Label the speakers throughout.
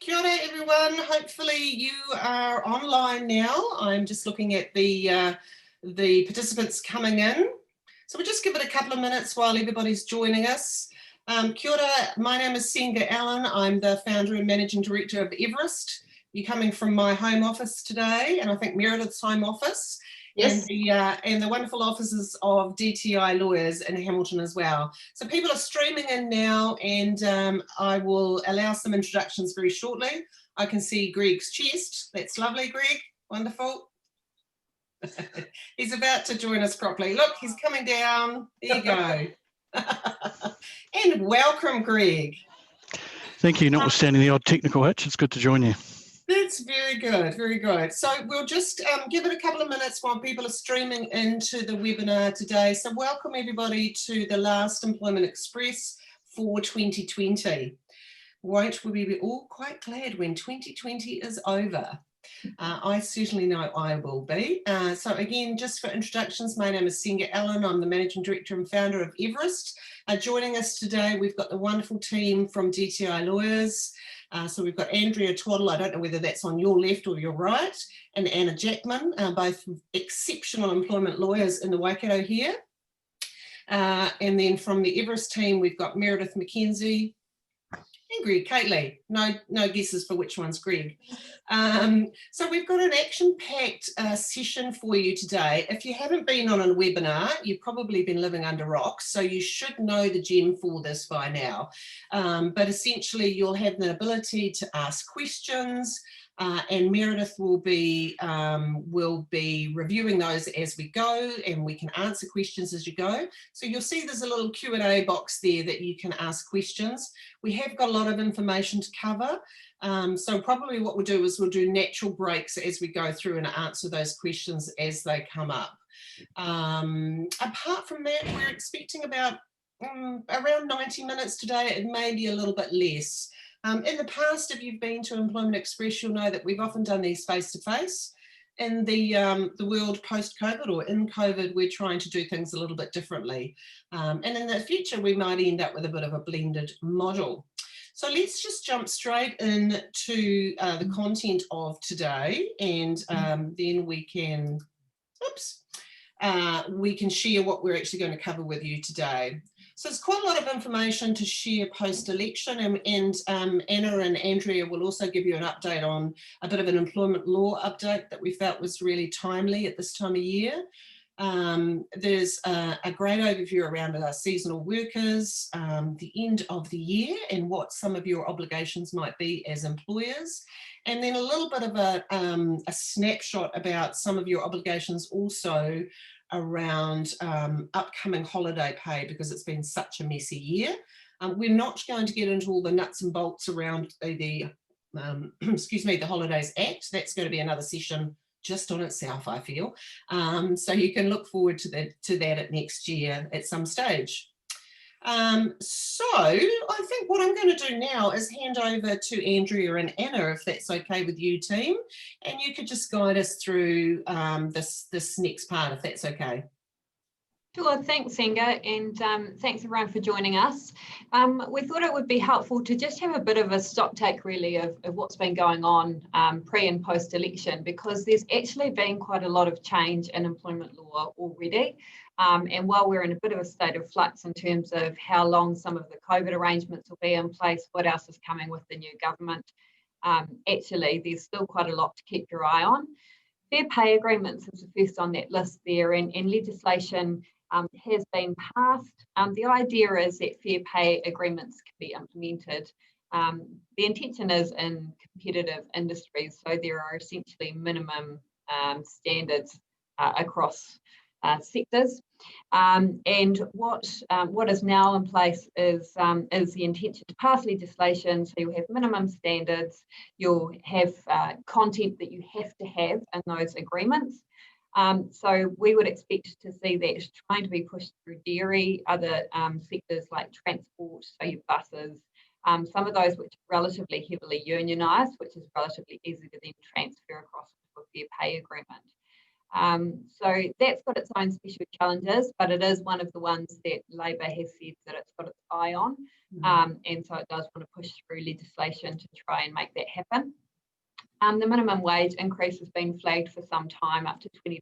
Speaker 1: Kia ora everyone, hopefully you are online now. I'm just looking at the participants coming in. So we'll just give it a couple of minutes while everybody's joining us. Kia ora, my name is Senga Allen. I'm the founder and managing director of Everest. You're coming from my home office today, and I think Meredith's home office.
Speaker 2: Yes.
Speaker 1: And the wonderful offices of DTI lawyers in Hamilton as well. So people are streaming in now, and I will allow some introductions very shortly. I can see Greg's chest. That's lovely, Greg. Wonderful. He's about to join us properly. Look, he's coming down. There you go. And welcome, Greg.
Speaker 3: Thank you. Notwithstanding the odd technical hitch, it's good to join you.
Speaker 1: That's very good, very good. So we'll just give it a couple of minutes while people are streaming into the webinar today. So welcome everybody to the last Employment Express for 2020. Won't we be all quite glad when 2020 is over? I certainly know I will be. So again, just for introductions, my name is Senga Allen. I'm the Managing Director and Founder of Everest. Joining us today, we've got the wonderful team from DTI Lawyers. So we've got Andrea Twaddle, I don't know whether that's on your left or your right, and Anna Jackman, both exceptional employment lawyers in the Waikato here. And then from the Everest team, we've got Meredith McKenzie, and Greg Cately. No guesses for which one's Greg. So we've got an action-packed session for you today. If you haven't been on a webinar, you've probably been living under rocks, so you should know the gem for this by now. But essentially, you'll have the ability to ask questions, and Meredith will be reviewing those as we go, and we can answer questions as you go. So you'll see there's a little Q&A box there that you can ask questions. We have got a lot of information to cover, so probably what we'll do is we'll do natural breaks as we go through and answer those questions as they come up. Apart from that, we're expecting about around 90 minutes today. It may be a little bit less. In the past, if you've been to Employment Express, you'll know that we've often done these face-to-face. In the world post-COVID or in COVID, we're trying to do things a little bit differently. And in the future, we might end up with a bit of a blended model. So let's just jump straight into the content of today, and then we can, we can share what we're actually going to cover with you today. So it's quite a lot of information to share post-election, and Anna and Andrea will also give you an update on a bit of an employment law update that we felt was really timely at this time of year. There's a great overview around our seasonal workers, the end of the year, and what some of your obligations might be as employers, and then a little bit of a snapshot about some of your obligations also around upcoming holiday pay, because it's been such a messy year. We're not going to get into all the nuts and bolts around the Holidays Act. That's going to be another session just on itself, I feel. So you can look forward to that at next year at some stage. So I think what I'm going to do now is hand over to Andrea and Anna, if that's okay with you, team, and you could just guide us through this next part, if that's okay.
Speaker 2: Sure, thanks Senga, and thanks everyone for joining us. We thought it would be helpful to just have a bit of a stock take really of what's been going on pre and post election, because there's actually been quite a lot of change in employment law already. And while we're in a bit of a state of flux in terms of how long some of the COVID arrangements will be in place, what else is coming with the new government, actually there's still quite a lot to keep your eye on. Fair pay agreements is the first on that list there, and legislation has been passed. The idea is that fair pay agreements can be implemented. The intention is in competitive industries, so there are essentially minimum standards across sectors. And what is now in place is the intention to pass legislation, so you'll have minimum standards, you'll have content that you have to have in those agreements. So we would expect to see that trying to be pushed through dairy, other sectors like transport, so your buses, some of those which are relatively heavily unionised, which is relatively easy to then transfer across to a fair pay agreement. So that's got its own special challenges, but it is one of the ones that Labor has said that it's got its eye on. And so it does want to push through legislation to try and make that happen. The minimum wage increase has been flagged for some time, up to $20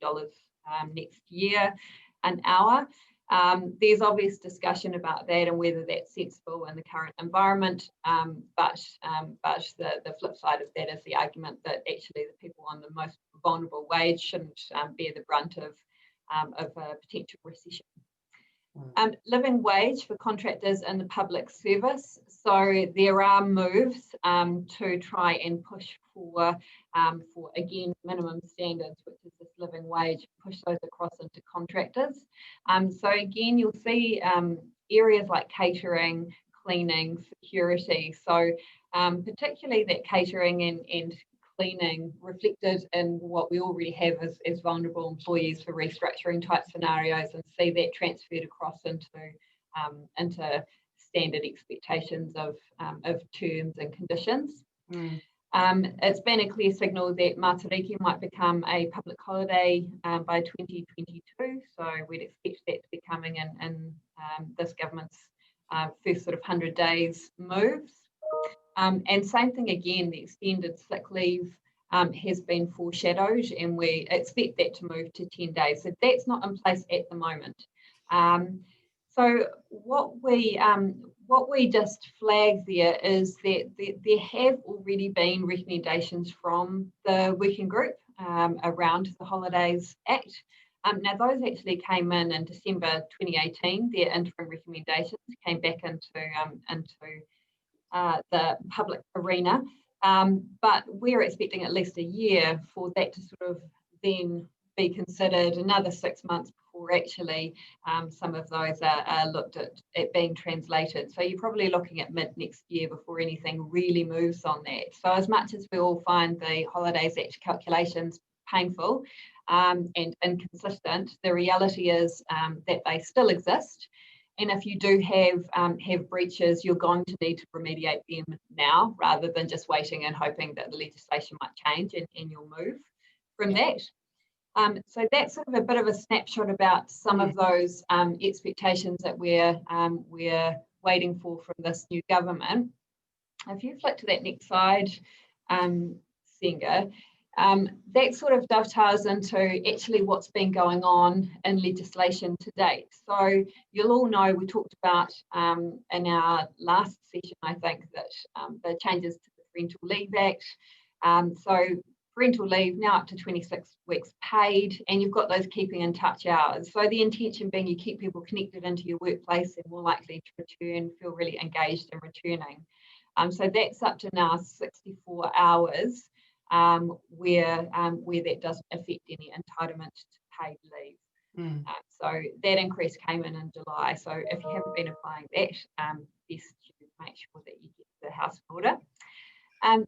Speaker 2: next year an hour. There's obvious discussion about that and whether that's sensible in the current environment, but the flip side of that is the argument that actually the people on the most vulnerable wage shouldn't bear the brunt of a potential recession. Living wage for contractors in the public service. So there are moves to try and push for again minimum standards, which is this living wage, push those across into contractors. So again, you'll see areas like catering, cleaning, security. So particularly that catering and cleaning reflected in what we already have as vulnerable employees for restructuring type scenarios, and see that transferred across into standard expectations of terms and conditions. It's been a clear signal that Matariki might become a public holiday by 2022, so we'd expect that to be coming in this government's first sort of 100 days moves. And same thing again, the extended sick leave has been foreshadowed, and we expect that to move to 10 days. So that's not in place at the moment. So what we just flagged there is that there have already been recommendations from the working group around the Holidays Act. Now those actually came in December 2018. Their interim recommendations came back into the public arena, but we're expecting at least a year for that to sort of then be considered, another 6 months before actually some of those are looked at being translated. So you're probably looking at mid next year before anything really moves on that. So as much as we all find the Holidays Act calculations painful and inconsistent, the reality is that they still exist. And if you do have breaches, you're going to need to remediate them now, rather than just waiting and hoping that the legislation might change and you'll move from that. So that's sort of a bit of a snapshot about some of those expectations that we're waiting for from this new government. If you flick to that next slide, Senga, that sort of dovetails into actually what's been going on in legislation to date. So you'll all know we talked about in our last session, I think, that the changes to the Parental Leave Act. So parental leave now up to 26 weeks paid, and you've got those keeping in touch hours. So the intention being you keep people connected into your workplace and more likely to return, feel really engaged in returning. So that's up to now 64 hours. Where that doesn't affect any entitlement to paid leave. So that increase came in July. So if you haven't been applying that, best to make sure that you get the house in order.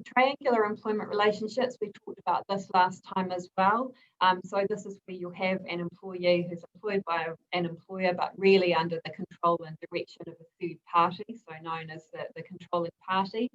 Speaker 2: Triangular employment relationships, we talked about this last time as well. So this is where you'll have an employee who's employed by an employer, but really under the control and direction of a third party, so known as the controlling party.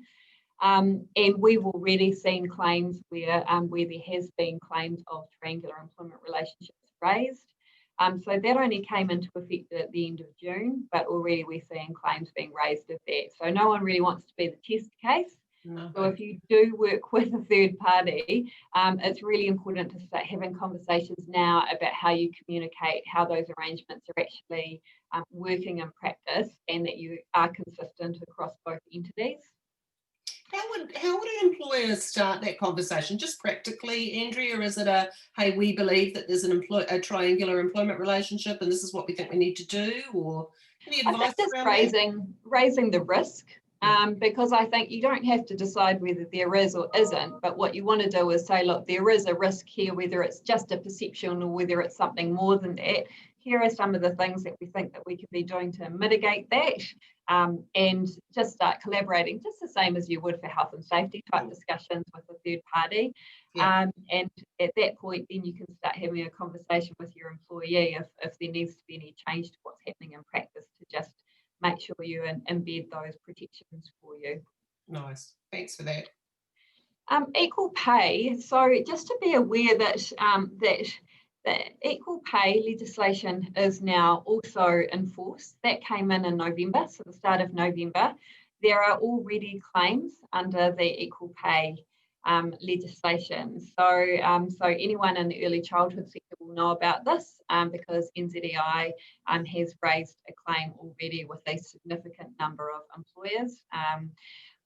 Speaker 2: And we've already seen claims where there has been claims of triangular employment relationships raised. So that only came into effect at the end of June, but already we're seeing claims being raised of that. So no one really wants to be the test case. No. So if you do work with a third party, it's really important to start having conversations now about how you communicate, how those arrangements are actually working in practice, and that you are consistent across both entities.
Speaker 1: How would an employer start that conversation? Just practically, Andrea, is it hey, we believe that there's a triangular employment relationship and this is what we think we need to do, or any advice around that?
Speaker 2: Raising the risk, because I think you don't have to decide whether there is or isn't, but what you want to do is say, look, there is a risk here, whether it's just a perception or whether it's something more than that. Here are some of the things that we think that we could be doing to mitigate that, and just start collaborating, just the same as you would for health and safety type discussions with a third party. And at that point, then you can start having a conversation with your employee if there needs to be any change to what's happening in practice, to just make sure you embed those protections for you.
Speaker 1: Nice, thanks for that.
Speaker 2: Equal pay. So just to be aware that The equal pay legislation is now also in force. That came in November, so the start of November. There are already claims under the equal pay legislation. So anyone in the early childhood sector will know about this because NZEI has raised a claim already with a significant number of employers.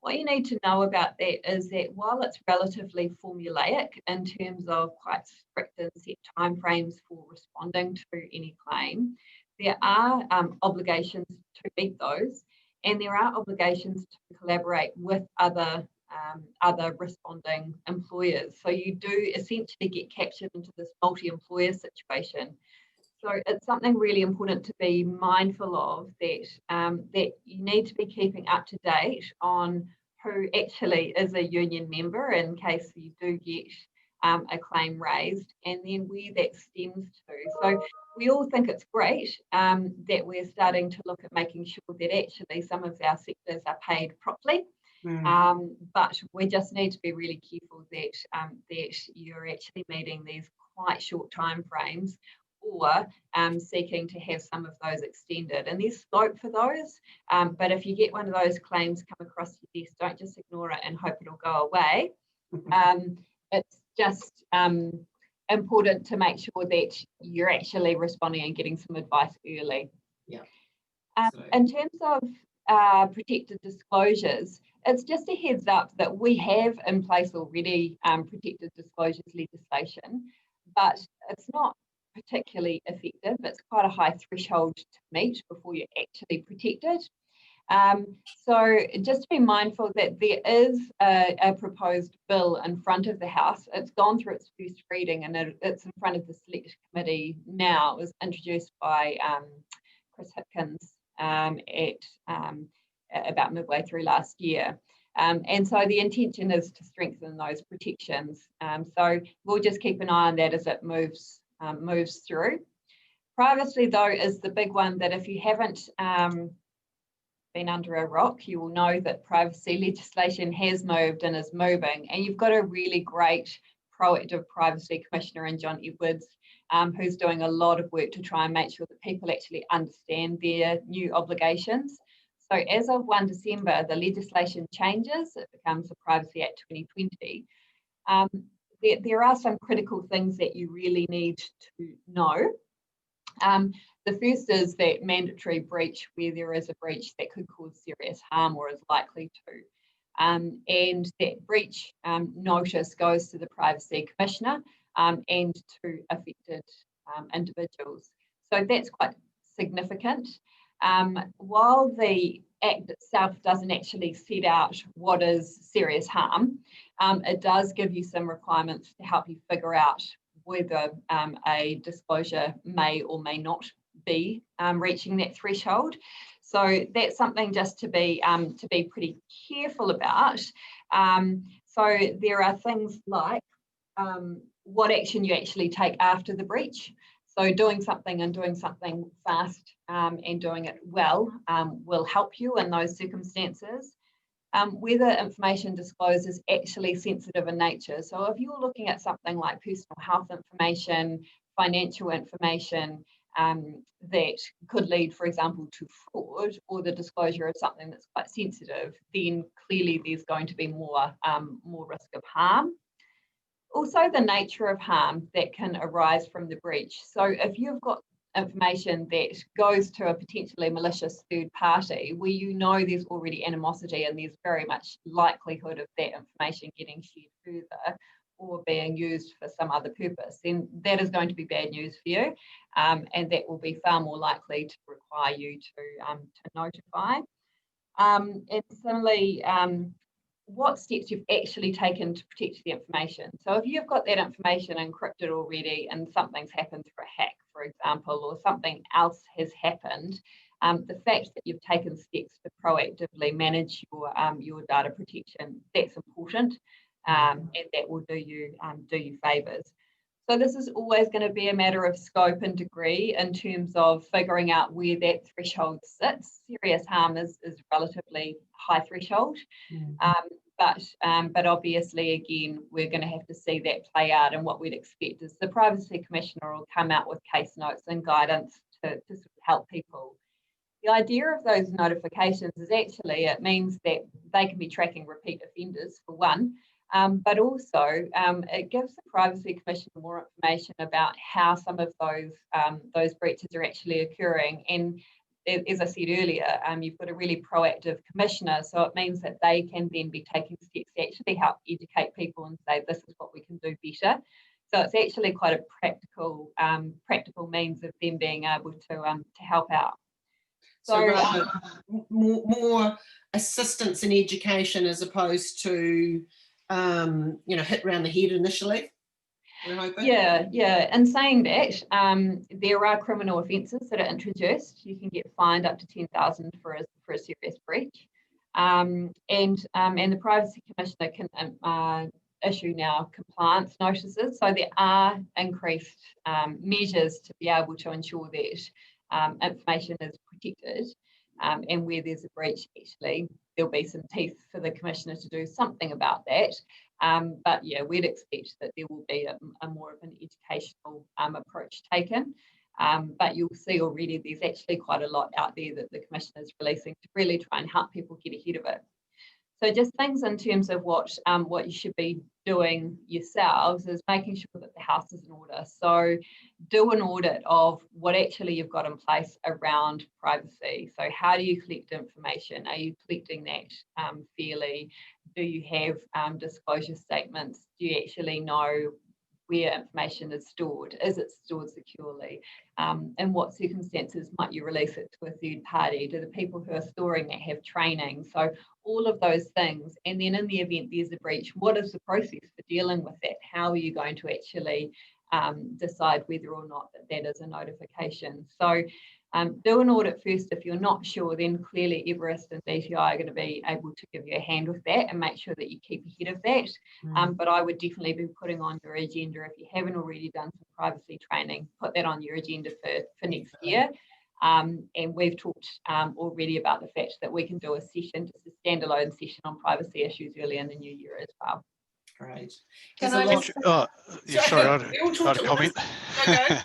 Speaker 2: What you need to know about that is that while it's relatively formulaic in terms of quite strict and set timeframes for responding to any claim, there are obligations to meet those, and there are obligations to collaborate with other responding employers. So you do essentially get captured into this multi-employer situation. So it's something really important to be mindful of, that you need to be keeping up to date on who actually is a union member in case you do get a claim raised, and then where that stems to. So we all think it's great that we're starting to look at making sure that actually some of our sectors are paid properly. But we just need to be really careful that you're actually meeting these quite short time frames, or seeking to have some of those extended. And there's scope for those, but if you get one of those claims come across your desk, don't just ignore it and hope it'll go away. It's just important to make sure that you're actually responding and getting some advice early.
Speaker 1: Yeah.
Speaker 2: In terms of protected disclosures, it's just a heads up that we have in place already protected disclosures legislation, but it's not particularly effective. It's quite a high threshold to meet before you're actually protected. So just to be mindful that there is a proposed bill in front of the House. It's gone through its first reading, and it's in front of the Select Committee now. It was introduced by Chris Hipkins about midway through last year. And so the intention is to strengthen those protections. So we'll just keep an eye on that as it moves through. Privacy, though, is the big one that if you haven't been under a rock, you will know that privacy legislation has moved and is moving. And you've got a really great proactive privacy commissioner in John Edwards, who's doing a lot of work to try and make sure that people actually understand their new obligations. So as of 1 December, the legislation changes. It becomes the Privacy Act 2020. There are some critical things that you really need to know. The first is that mandatory breach, where there is a breach that could cause serious harm or is likely to. And that breach notice goes to the Privacy Commissioner and to affected individuals. So that's quite significant. While the Act itself doesn't actually set out what is serious harm, it does give you some requirements to help you figure out whether a disclosure may or may not be reaching that threshold. So that's something just to be pretty careful about. So there are things like what action you actually take after the breach. So doing something fast and doing it well will help you in those circumstances. Whether information disclosed is actually sensitive in nature. So if you're looking at something like personal health information, financial information that could lead, for example, to fraud, or the disclosure of something that's quite sensitive, then clearly there's going to be more risk of harm. Also, the nature of harm that can arise from the breach. So if you've got information that goes to a potentially malicious third party, where you know there's already animosity and there's very much likelihood of that information getting shared further or being used for some other purpose, then that is going to be bad news for you, and that will be far more likely to require you to notify. And similarly, what steps you've actually taken to protect the information. So if you've got that information encrypted already and something's happened through a hack, for example, or something else has happened, the fact that you've taken steps to proactively manage your data protection, that's important, and that will do you favours. So this is always going to be a matter of scope and degree in terms of figuring out where that threshold sits. Serious harm is relatively high threshold, but obviously, again, we're going to have to see that play out, and what we'd expect is the Privacy Commissioner will come out with case notes and guidance to sort of help people. The idea of those notifications is actually, it means that they can be tracking repeat offenders for one, but also it gives the Privacy Commissioner more information about how some of those breaches are actually occurring. And as I said earlier, you've got a really proactive commissioner, so it means that they can then be taking steps to actually help educate people and say, this is what we can do better. So it's actually quite a practical means of them being able to help out.
Speaker 1: So rather, more assistance in education as opposed to, hit around the head initially. We're hoping.
Speaker 2: Yeah. And saying that, there are criminal offences that are introduced. You can get fined up to 10,000 for a serious breach, and the Privacy Commissioner can issue now compliance notices. So there are increased measures to be able to ensure that information is protected, and where there's a breach, actually, there'll be some teeth for the Commissioner to do something about that. But yeah, we'd expect that there will be a more of an educational approach taken. But you'll see already there's actually quite a lot out there that the Commissioner is releasing to really try and help people get ahead of it. So just things in terms of what you should be doing yourselves is making sure that the house is in order. So do an audit of what actually you've got in place around privacy. So how do you collect information? Are you collecting that fairly? Do you have disclosure statements? Do you actually know where information is stored? Is it stored securely? In what circumstances might you release it to a third party? Do the people who are storing that have training? So all of those things. And then in the event there's a breach, what is the process for dealing with that? How are you going to actually decide whether or not that is a notification? So do an audit first. If you're not sure, then clearly Everest and DTI are going to be able to give you a hand with that and make sure that you keep ahead of that. But I would definitely be putting on your agenda, if you haven't already done some privacy training, put that on your agenda for next year. And we've talked already about the fact that we can do a session, just a standalone session on privacy issues early in the new year as well.
Speaker 1: Great.
Speaker 3: Sorry, I had a comment.
Speaker 1: Okay.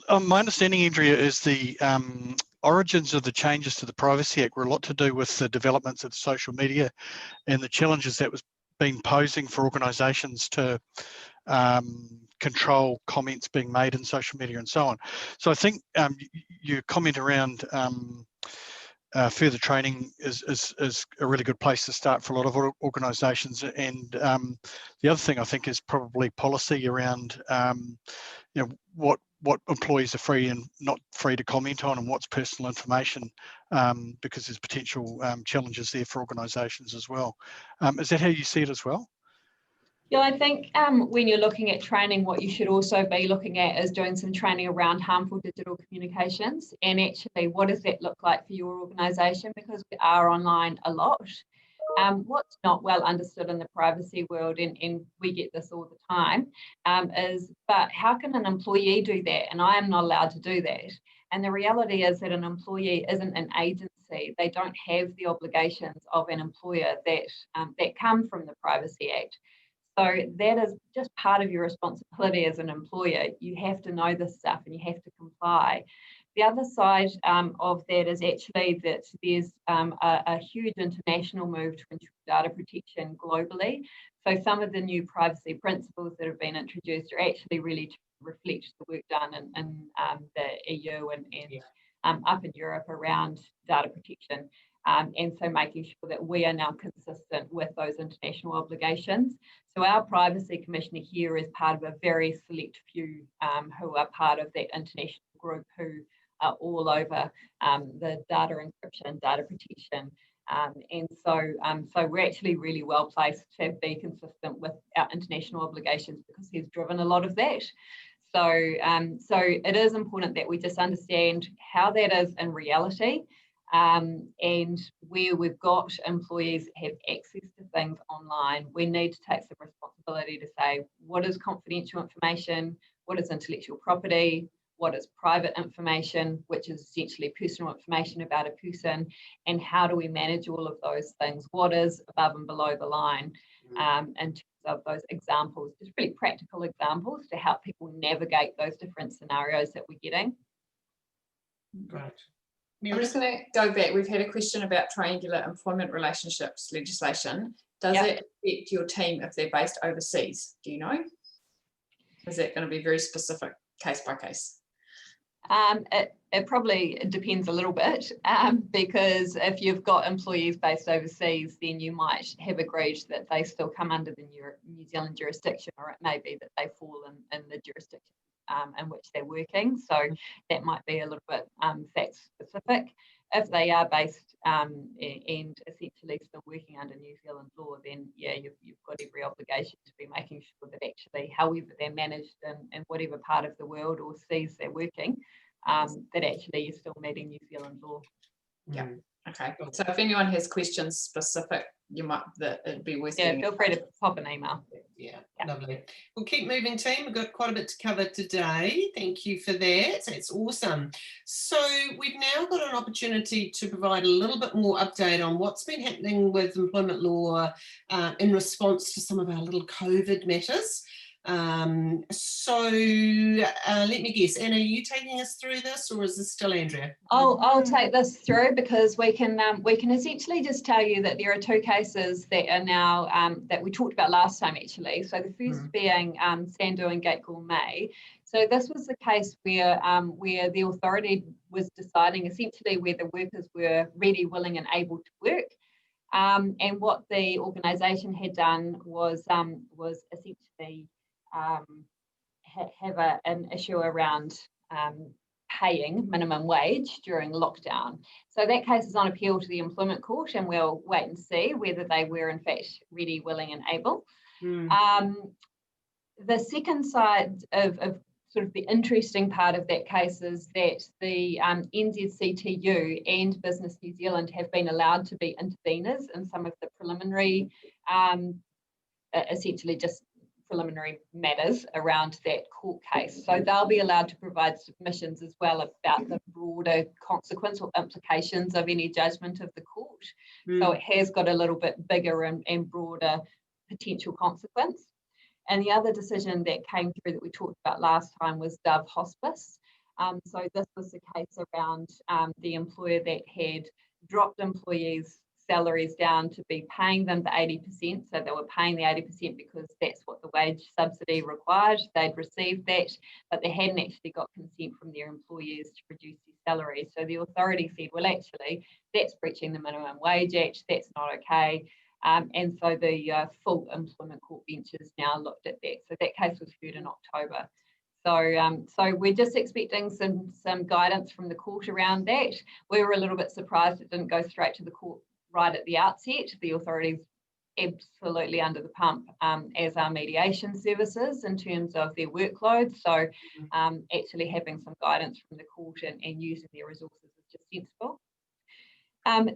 Speaker 3: My understanding, Andrea, is the origins of the changes to the Privacy Act were a lot to do with the developments of social media and the challenges that was been posing for organisations to control comments being made in social media and so on. So I think your comment around further training is a really good place to start for a lot of organisations. And the other thing I think is probably policy around what employees are free and not free to comment on, and what's personal information, because there's potential challenges there for organisations as well. Is that how you see it as well?
Speaker 2: Yeah, I think when you're looking at training, what you should also be looking at is doing some training around harmful digital communications, and actually what does that look like for your organisation, because we are online a lot. What's not well understood in the privacy world, and we get this all the time, is, but how can an employee do that? And I am not allowed to do that. And the reality is that an employee isn't an agency. They don't have the obligations of an employer that come from the Privacy Act. So that is just part of your responsibility as an employer. You have to know this stuff and you have to comply. The other side of that is actually that there's a huge international move to ensure data protection globally. So some of the new privacy principles that have been introduced are actually really to reflect the work done in the EU and up in Europe around data protection. And so making sure that we are now consistent with those international obligations. So our Privacy Commissioner here is part of a very select few who are part of that international group who are all over the data encryption, data protection. And so we're actually really well placed to be consistent with our international obligations, because he's driven a lot of that. So it is important that we just understand how that is in reality. And where we've got employees that have access to things online, we need to take some responsibility to say, what is confidential information, what is intellectual property, what is private information, which is essentially personal information about a person, and how do we manage all of those things? What is above and below the line in terms of those examples, just really practical examples to help people navigate those different scenarios that we're getting.
Speaker 1: Great.
Speaker 4: I'm just going to go back. We've had a question about triangular employment relationships legislation. Does it affect your team if they're based overseas? Do you know? Is that going to be very specific, case by case?
Speaker 2: It probably depends a little bit, because if you've got employees based overseas, then you might have agreed that they still come under the New Zealand jurisdiction, or it may be that they fall in the jurisdiction in which they're working. So that might be a little bit fact specific. If they are based and essentially still working under New Zealand law, then yeah, you've got every obligation to be making sure that actually, however they're managed in whatever part of the world or seas they're working, that actually you're still meeting New Zealand law.
Speaker 4: Yeah. Okay. So if anyone has questions specific, it'd be worth.
Speaker 2: Yeah, feel free to pop an email.
Speaker 1: Yeah, lovely. We'll keep moving, team. We've got quite a bit to cover today. Thank you for that. It's awesome. So we've now got an opportunity to provide a little bit more update on what's been happening with employment law in response to some of our little COVID matters. So let me guess, Anna, are you taking us through this, or is this still Andrea?
Speaker 2: I'll take this through, because we can essentially just tell you that there are two cases that are now that we talked about last time actually. So the first being Sandu and Gate Gourmet. So this was the case where the authority was deciding essentially whether workers were ready, willing and able to work. And what the organisation had done was essentially have an issue around paying minimum wage during lockdown. So that case is on appeal to the Employment Court, and we'll wait and see whether they were in fact ready, willing and able. The second side of sort of the interesting part of that case is that the NZCTU and Business New Zealand have been allowed to be interveners in some of the preliminary, essentially just preliminary matters around that court case. So they'll be allowed to provide submissions as well about the broader consequence or implications of any judgment of the court. So it has got a little bit bigger and broader potential consequence. And the other decision that came through that we talked about last time was Dove Hospice. So this was the case around the employer that had dropped employees' salaries down to be paying them the 80%. So they were paying the 80% because that's what the wage subsidy required. They'd received that, but they hadn't actually got consent from their employers to reduce their salaries. So the authority said, well, actually, that's breaching the Minimum Wage Act. That's not okay. And so the full employment court benches now looked at that. So that case was heard in October. So we're just expecting some guidance from the court around that. We were a little bit surprised it didn't go straight to the court right at the outset. The authority's absolutely under the pump, as are mediation services in terms of their workload. So actually having some guidance from the court and using their resources is just sensible.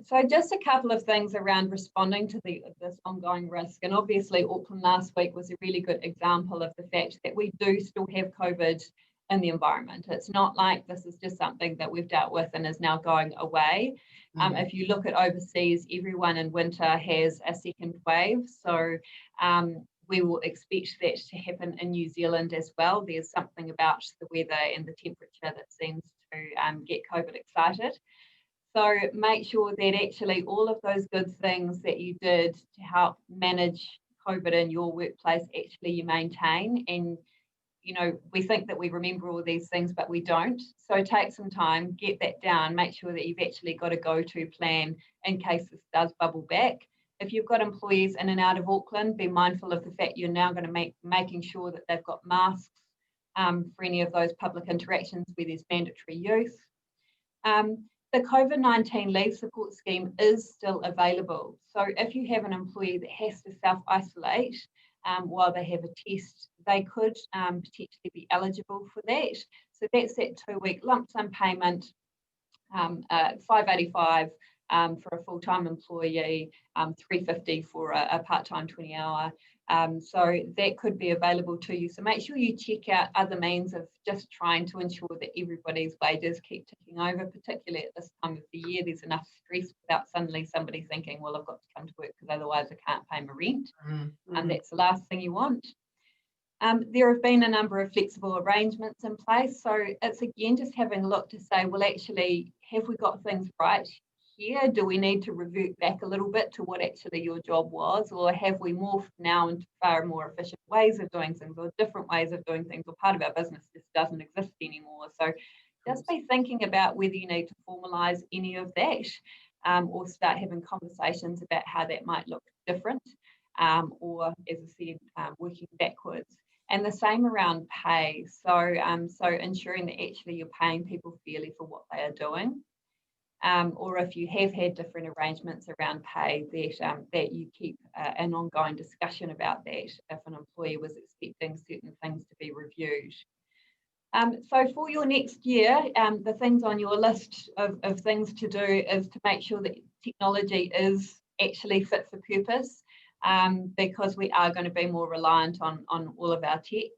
Speaker 2: So just a couple of things around responding to this ongoing risk. And obviously Auckland last week was a really good example of the fact that we do still have COVID in the environment. It's not like this is just something that we've dealt with and is now going away. If you look at overseas, everyone in winter has a second wave. So we will expect that to happen in New Zealand as well. There's something about the weather and the temperature that seems to get COVID excited. So make sure that actually all of those good things that you did to help manage COVID in your workplace, actually you maintain. And, you know, we think that we remember all these things, but we don't. So take some time, get that down, make sure that you've actually got a go-to plan in case this does bubble back. If you've got employees in and out of Auckland, be mindful of the fact you're now going to making sure that they've got masks for any of those public interactions where there's mandatory use. The COVID-19 leave support scheme is still available. So if you have an employee that has to self-isolate while they have a test, they could potentially be eligible for that. So that's that 2-week lump sum payment, $5.85 for a full-time employee, $3.50 for a part-time 20-hour. So that could be available to you. So make sure you check out other means of just trying to ensure that everybody's wages keep ticking over, particularly at this time of the year. There's enough stress without suddenly somebody thinking, well, I've got to come to work because otherwise I can't pay my rent. And that's the last thing you want. There have been a number of flexible arrangements in place. So it's again just having a look to say, well, actually, have we got things right here? Do we need to revert back a little bit to what actually your job was? Or have we morphed now into far more efficient ways of doing things, or different ways of doing things, or part of our business just doesn't exist anymore? So just be thinking about whether you need to formalise any of that, or start having conversations about how that might look different, or, as I said, working backwards. And the same around pay. So, so ensuring that actually you're paying people fairly for what they are doing. Or if you have had different arrangements around pay, that you keep an ongoing discussion about that if an employee was expecting certain things to be reviewed. So for your next year, the things on your list of things to do is to make sure that technology is actually fit for purpose, because we are going to be more reliant on all of our tech.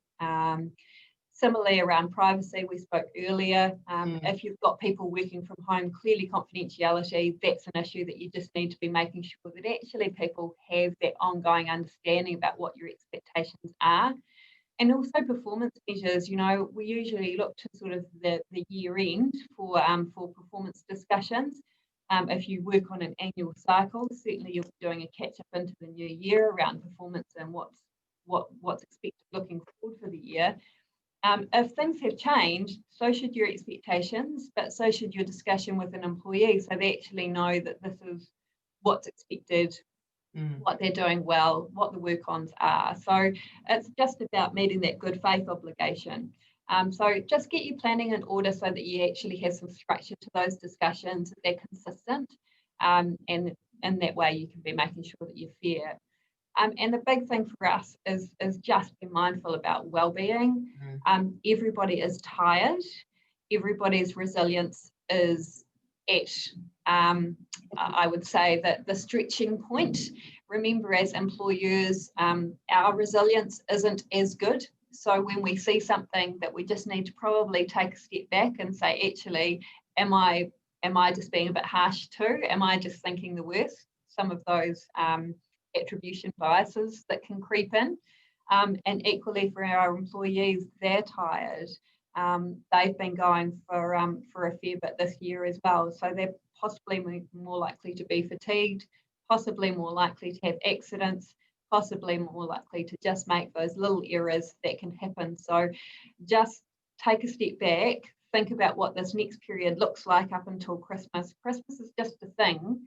Speaker 2: Similarly, around privacy, we spoke earlier. If you've got people working from home, clearly confidentiality, that's an issue that you just need to be making sure that actually people have that ongoing understanding about what your expectations are. And also performance measures. You know, we usually look to sort of the year end for performance discussions. If you work on an annual cycle, certainly you'll be doing a catch up into the new year around performance and what's expected looking forward for the year. If things have changed, so should your expectations, but so should your discussion with an employee, so they actually know that this is what's expected, what they're doing well, what the work-ons are. So it's just about meeting that good faith obligation. So just get your planning in order so that you actually have some structure to those discussions, that they're consistent, and in that way you can be making sure that you're fair. And the big thing for us is just be mindful about well-being. Everybody is tired. Everybody's resilience is at, I would say, that the stretching point. Remember, as employers, our resilience isn't as good. So when we see something that we just need to probably take a step back and say, actually, am I just being a bit harsh too? Am I just thinking the worst? Some of those attribution biases that can creep in. And equally for our employees, they're tired. They've been going for a fair bit this year as well. So they're possibly more likely to be fatigued, possibly more likely to have accidents, possibly more likely to just make those little errors that can happen. So just take a step back, think about what this next period looks like up until Christmas. Christmas is just a thing.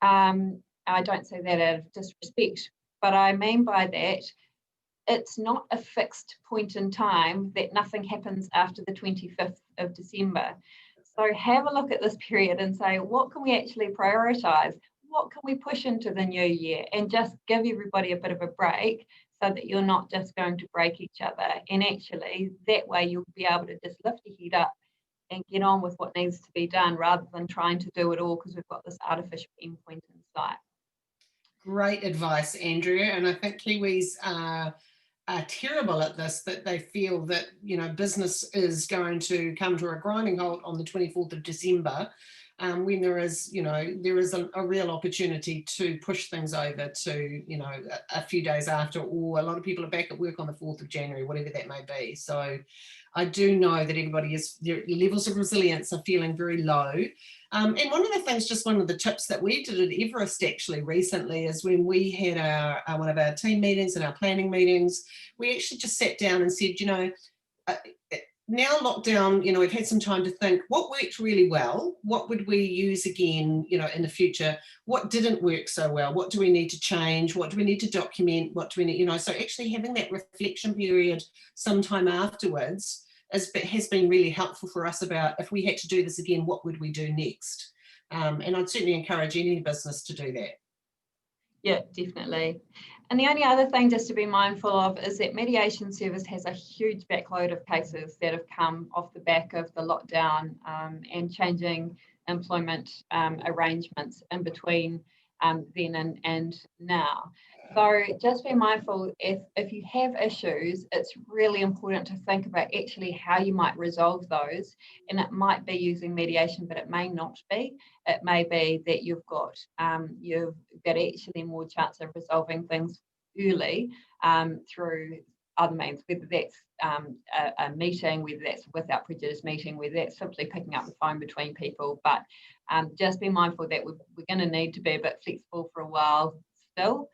Speaker 2: I don't say that out of disrespect, but I mean by that, it's not a fixed point in time that nothing happens after the 25th of December. So have a look at this period and say, what can we actually prioritise? What can we push into the new year? And just give everybody a bit of a break so that you're not just going to break each other. And actually, that way you'll be able to just lift your head up and get on with what needs to be done, rather than trying to do it all because we've got this artificial endpoint in sight.
Speaker 1: Great advice, Andrea. And I think Kiwis are terrible at this, that they feel that, you know, business is going to come to a grinding halt on the 24th of December, when there is, you know, there is a real opportunity to push things over to, you know, a few days after, or a lot of people are back at work on the 4th of January, whatever that may be. So I do know that everybody is, their levels of resilience are feeling very low. And one of the things, just one of the tips that we did at Everest actually recently, is when we had our one of our team meetings and our planning meetings, we actually just sat down and said, you know, now lockdown, you know, we've had some time to think what worked really well, what would we use again, you know, in the future, what didn't work so well, what do we need to change, what do we need to document, what do we need, you know, so actually having that reflection period sometime afterwards has been really helpful for us about, if we had to do this again, what would we do next? And I'd certainly encourage any business to do that.
Speaker 2: Yeah, definitely. And the only other thing just to be mindful of is that mediation service has a huge backload of cases that have come off the back of the lockdown, and changing employment arrangements in between then and now. So just be mindful, if you have issues, it's really important to think about actually how you might resolve those. And it might be using mediation, but it may not be. It may be that you've got actually more chance of resolving things early through other means, whether that's a meeting, whether that's without prejudice meeting, whether that's simply picking up the phone between people. But just be mindful that we're going to need to be a bit flexible for a while still.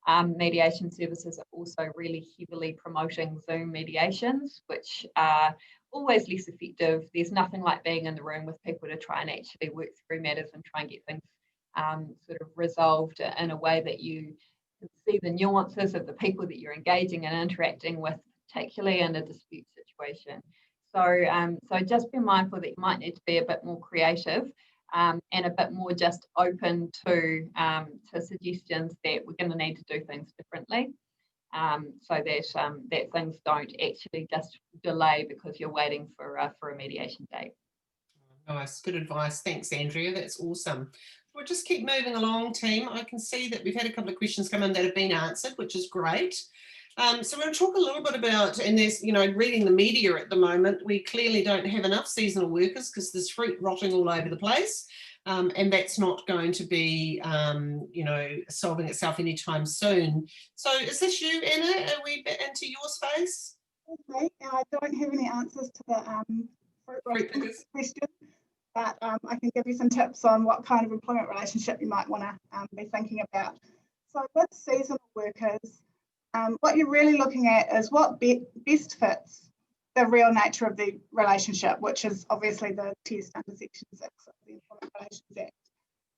Speaker 2: Mediation services are also really heavily promoting Zoom mediations, which are always less effective. There's nothing like being in the room with people to try and actually work through matters and try and get things sort of resolved in a way that you can see the nuances of the people that you're engaging and interacting with, particularly in a dispute situation. So just be mindful that you might need to be a bit more creative and a bit more just open to suggestions that we're going to need to do things differently, so that things don't actually just delay because you're waiting for a mediation date.
Speaker 1: Nice, good advice. Thanks, Andrea. That's awesome. We'll just keep moving along, team. I can see that we've had a couple of questions come in that have been answered, which is great. So we're going to talk a little bit about, and there's, reading the media at the moment, we clearly don't have enough seasonal workers because there's fruit rotting all over the place. And that's not going to be, solving itself anytime soon. So is this you, Anna? Are we into your space?
Speaker 5: Okay. Now, I don't have any answers to the fruit rotting question, but I can give you some tips on what kind of employment relationship you might want to be thinking about. So with seasonal workers, what you're really looking at is what best fits the real nature of the relationship, which is obviously the test under Section 6 of the Employment Relations Act.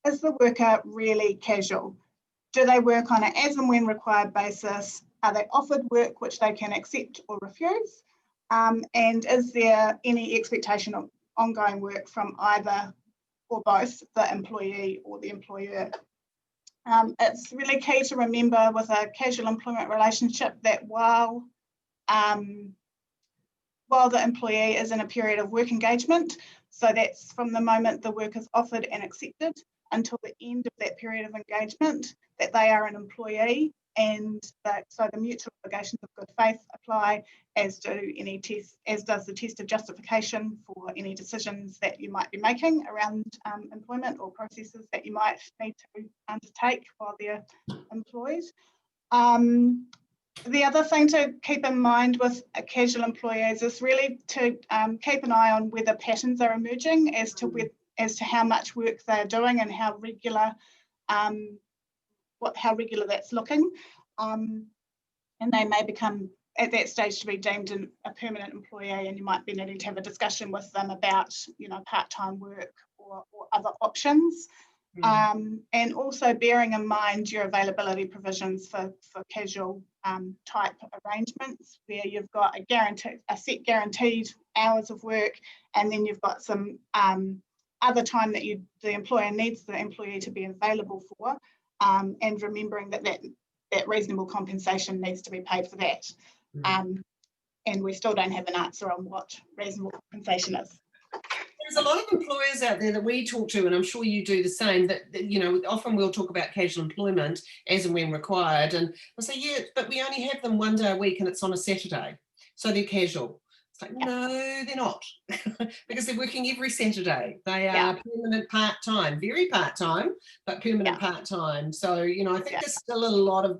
Speaker 5: Is the worker really casual? Do they work on an as and when required basis? Are they offered work which they can accept or refuse? And is there any expectation of ongoing work from either or both the employee or the employer? It's really key to remember with a casual employment relationship that while the employee is in a period of work engagement, so that's from the moment the work is offered and accepted until the end of that period of engagement, that they are an employee, and so the mutual obligations of good faith apply, as does the test of justification for any decisions that you might be making around employment or processes that you might need to undertake while they're employed. The other thing to keep in mind with casual employees is really to keep an eye on whether patterns are emerging as to how much work they're doing and how regular that's looking, and they may become at that stage to be deemed a permanent employee, and you might be needing to have a discussion with them about part-time work or other options. And also bearing in mind your availability provisions for casual type arrangements, where you've got a set guaranteed hours of work, and then you've got some other time that the employer needs the employee to be available for, and remembering that reasonable compensation needs to be paid for that. And we still don't have an answer on what reasonable compensation is.
Speaker 1: There's a lot of employers out there that we talk to, and I'm sure you do the same, that often we'll talk about casual employment as and when required, and we'll say, yeah, but we only have them one day a week and it's on a Saturday, so they're casual. It's like, no, they're not, because they're working every Saturday. They are permanent part-time, very part-time, but permanent part-time. So, I think there's still a lot of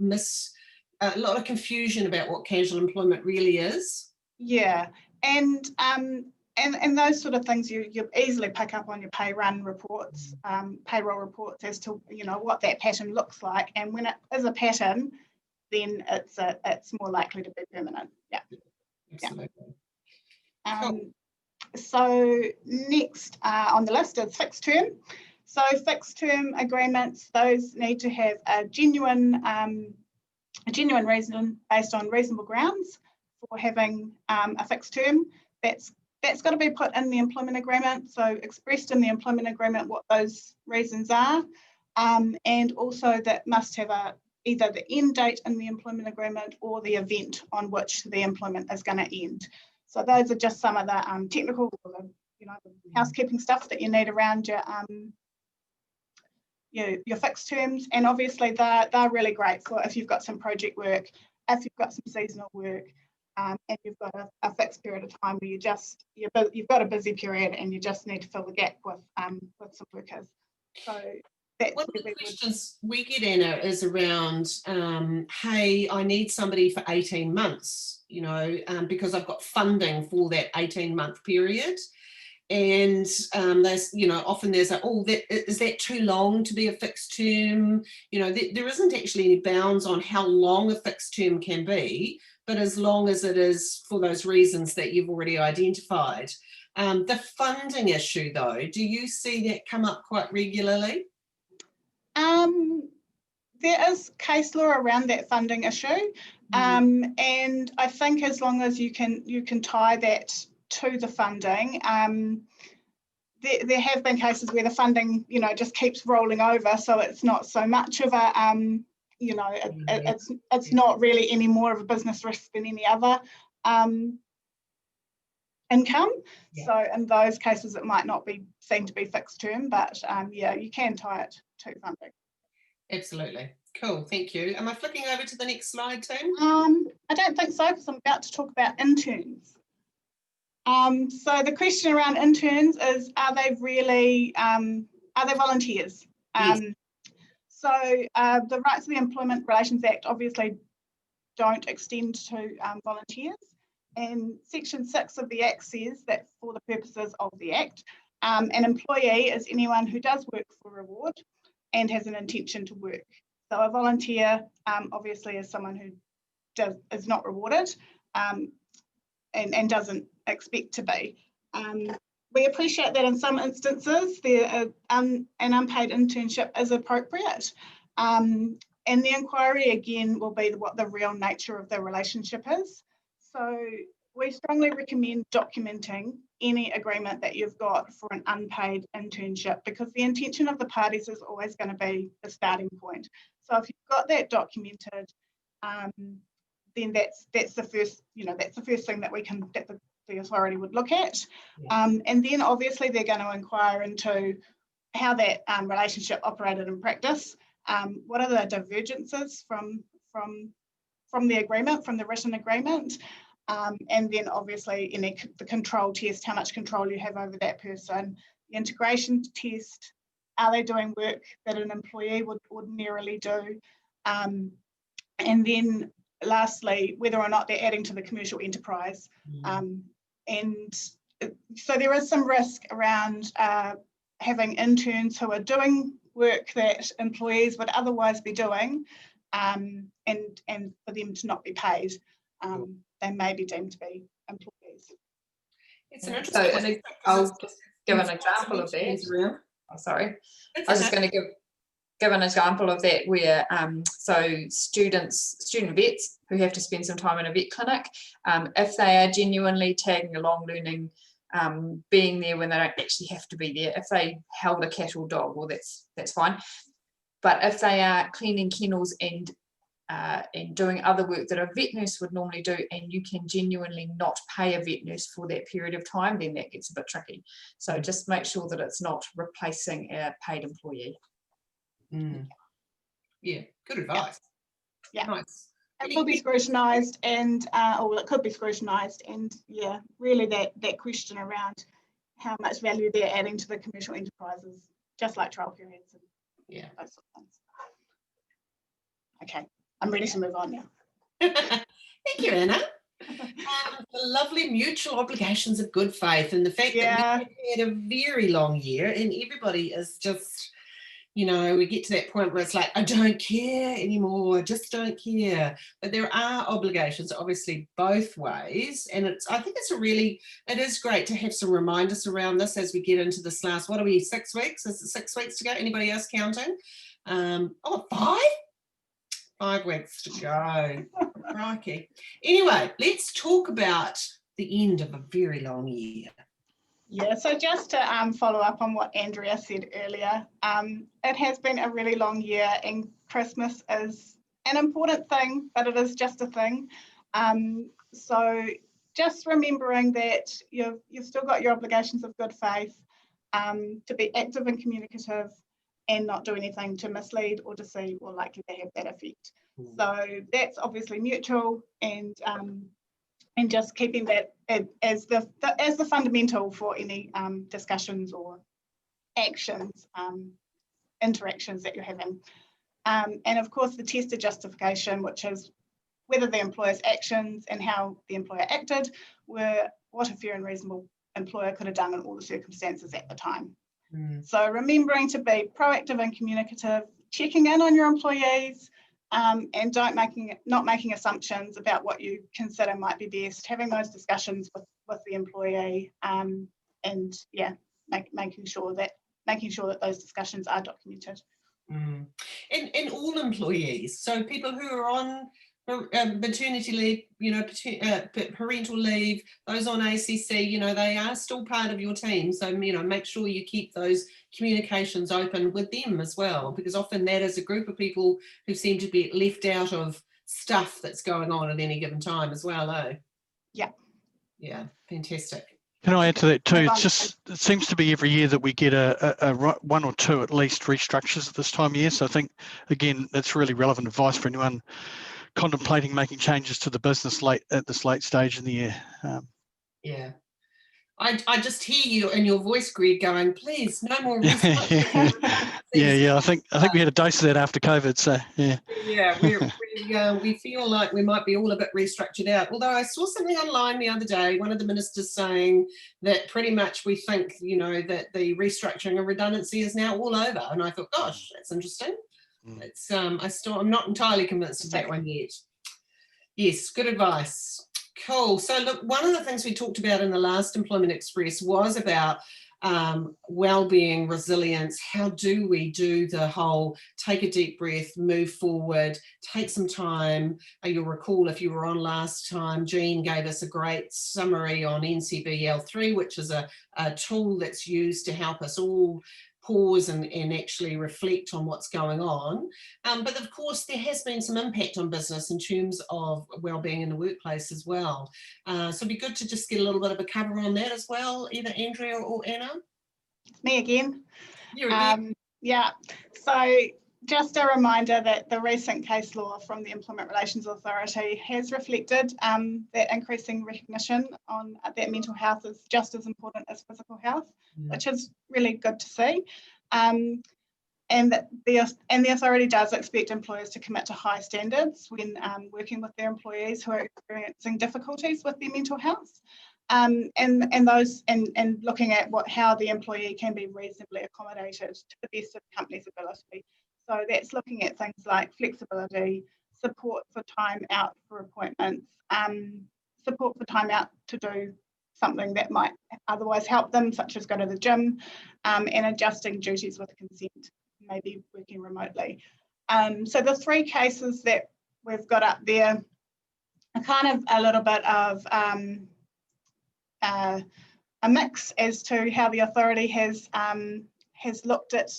Speaker 1: confusion about what casual employment really is. Yeah, and those sort of things you easily pick up on your payroll reports as to what that pattern looks like, and when it is a pattern, then it's more likely to be permanent. Absolutely. Cool. So next on the list is fixed term. So fixed term agreements, those need to have a genuine reason based on reasonable grounds for having a fixed term. That's got to be put in the employment agreement, so expressed in the employment agreement what those reasons are, and also that must have either the end date in the employment agreement or the event on which the employment is going to end. So those are just some of the technical,
Speaker 5: housekeeping stuff that you need around your fixed terms. And obviously they're really great for if you've got some project work, if you've got some seasonal work, and you've got a fixed period of time where you've got a busy period and you just need to fill the gap with some workers. So that's
Speaker 1: one of the questions we get, Anna, is around, hey, I need somebody for 18 months, because I've got funding for that 18-month period. And there's, often there's is that too long to be a fixed term? There isn't actually any bounds on how long a fixed term can be, but as long as it is for those reasons that you've already identified. The funding issue, though, do you see that come up quite regularly?
Speaker 5: There is case law around that funding issue, and I think as long as you can tie that to the funding, there have been cases where the funding, just keeps rolling over, so it's not so much of a, it's not really any more of a business risk than any other income. Yeah. So in those cases, it might not be seen to be fixed term, but yeah, you can tie it to funding.
Speaker 1: Absolutely. Cool, thank you. Am I flicking over to the next slide, team?
Speaker 5: I don't think so, because I'm about to talk about interns. So the question around interns is, are they volunteers?
Speaker 1: Yes.
Speaker 5: So the Rights of the Employment Relations Act obviously don't extend to volunteers, and Section 6 of the Act says that for the purposes of the Act, an employee is anyone who does work for reward and has an intention to work. So a volunteer obviously is someone who is not rewarded and doesn't expect to be. We appreciate that in some instances an unpaid internship is appropriate, and the inquiry again will be what the real nature of the relationship is. So we strongly recommend documenting any agreement that you've got for an unpaid internship, because the intention of the parties is always going to be the starting point. So if you've got that documented, then that's the first, that's the first thing that the authority would look at. Yeah. And then obviously they're going to inquire into how that relationship operated in practice. What are the divergences from the agreement, from the written agreement? And then obviously the control test, how much control you have over that person, the integration test, are they doing work that an employee would ordinarily do? And then lastly, whether or not they're adding to the commercial enterprise. And so there is some risk around having interns who are doing work that employees would otherwise be doing, and for them to not be paid. They may be deemed to be employees.
Speaker 1: It's an interesting.
Speaker 4: So I'll just give an example of that. Oh, sorry. I was just going to give an example of that where so student vets who have to spend some time in a vet clinic, if they are genuinely tagging along, learning, being there when they don't actually have to be there, if they held a cat or dog, well, that's fine. But if they are cleaning kennels and doing other work that a vet nurse would normally do, and you can genuinely not pay a vet nurse for that period of time, then that gets a bit tricky. So just make sure that it's not replacing a paid employee.
Speaker 1: Yeah, good advice.
Speaker 5: Yeah,
Speaker 1: nice.
Speaker 5: It will be scrutinised, and or it could be scrutinised, and yeah, really that question around how much value they're adding to the commercial enterprises, just like trial periods and those sort of things. Okay, I'm ready to move on now.
Speaker 1: Thank you, Anna. The lovely mutual obligations of good faith, and the fact that we had a very long year, and everybody is just, we get to that point where it's like, I don't care anymore, I just don't care. But there are obligations, obviously, both ways, and I think it is great to have some reminders around this as we get into this last, what are we, 6 weeks? Is it 6 weeks to go? Anybody else counting? 5? 5 weeks to go. Crikey. Anyway, let's talk about the end of a very long year.
Speaker 5: Yeah, so just to follow up on what Andrea said earlier, it has been a really long year, and Christmas is an important thing, but it is just a thing. So just remembering that you've still got your obligations of good faith, to be active and communicative and not do anything to mislead or deceive or likely to have that effect. So that's obviously mutual, and just keeping that as the fundamental for any discussions or actions, interactions that you're having. And of course, the test of justification, which is whether the employer's actions and how the employer acted were what a fair and reasonable employer could have done in all the circumstances at the time. So remembering to be proactive and communicative, checking in on your employees, and not making assumptions about what you consider might be best, having those discussions with the employee, and yeah, making sure that those discussions are documented.
Speaker 1: In all employees, so people who are on maternity leave, you know, parental leave, those on ACC, you know, they are still part of your team. So, you know, make sure you keep those communications open with them as well, because often that is a group of people who seem to be left out of stuff that's going on at any given time as well, eh? Yeah, fantastic.
Speaker 3: Can I add to that too? It seems to be every year that we get a one or two at least restructures at this time of year. So I think, again, that's really relevant advice for anyone contemplating making changes to the business at this late stage in the year.
Speaker 1: Yeah. I just hear you in your voice, Greg, going, please, no more restructuring.
Speaker 3: Yeah. I think we had a dose of that after COVID. So yeah.
Speaker 1: Yeah, we feel like we might be all a bit restructured out. Although I saw something online the other day, one of the ministers saying that pretty much we think, you know, that the restructuring and redundancy is now all over. And I thought, gosh, that's interesting. It's I'm not entirely convinced of that one yet. Yes, good advice. Cool. So look, one of the things we talked about in the last Employment Express was about well-being, resilience. How do we do the whole take a deep breath, move forward, take some time? You'll recall, if you were on last time, Jean gave us a great summary on NCBL3, which is a tool that's used to help us all pause and actually reflect on what's going on. But of course, there has been some impact on business in terms of wellbeing in the workplace as well. So it'd be good to just get a little bit of a cover on that as well, either Andrea or Anna.
Speaker 5: It's me again.
Speaker 1: You again.
Speaker 5: Yeah, so just a reminder that the recent case law from the Employment Relations Authority has reflected that increasing recognition on that mental health is just as important as physical health, which is really good to see. And that the authority does expect employers to commit to high standards when working with their employees who are experiencing difficulties with their mental health, and looking at how the employee can be reasonably accommodated to the best of the company's ability. So that's looking at things like flexibility, support for time out for appointments, support for time out to do something that might otherwise help them, such as go to the gym, and adjusting duties with consent, maybe working remotely. So the three cases that we've got up there are kind of a little bit of a mix as to how the authority has looked at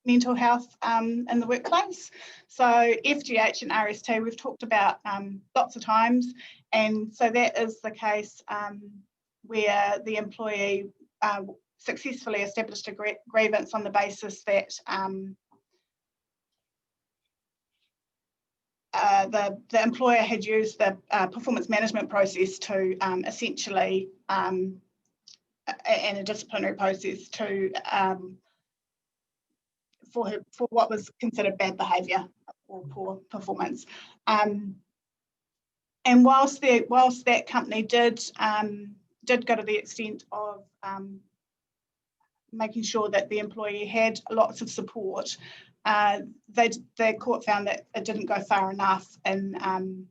Speaker 5: mental health in the workplace. So FGH and RST we've talked about lots of times, and so that is the case where the employee successfully established a grievance on the basis that the employer had used the performance management process to essentially, and a disciplinary process to for what was considered bad behaviour or poor performance. And whilst that company did go to the extent of making sure that the employee had lots of support, the court found that it didn't go far enough in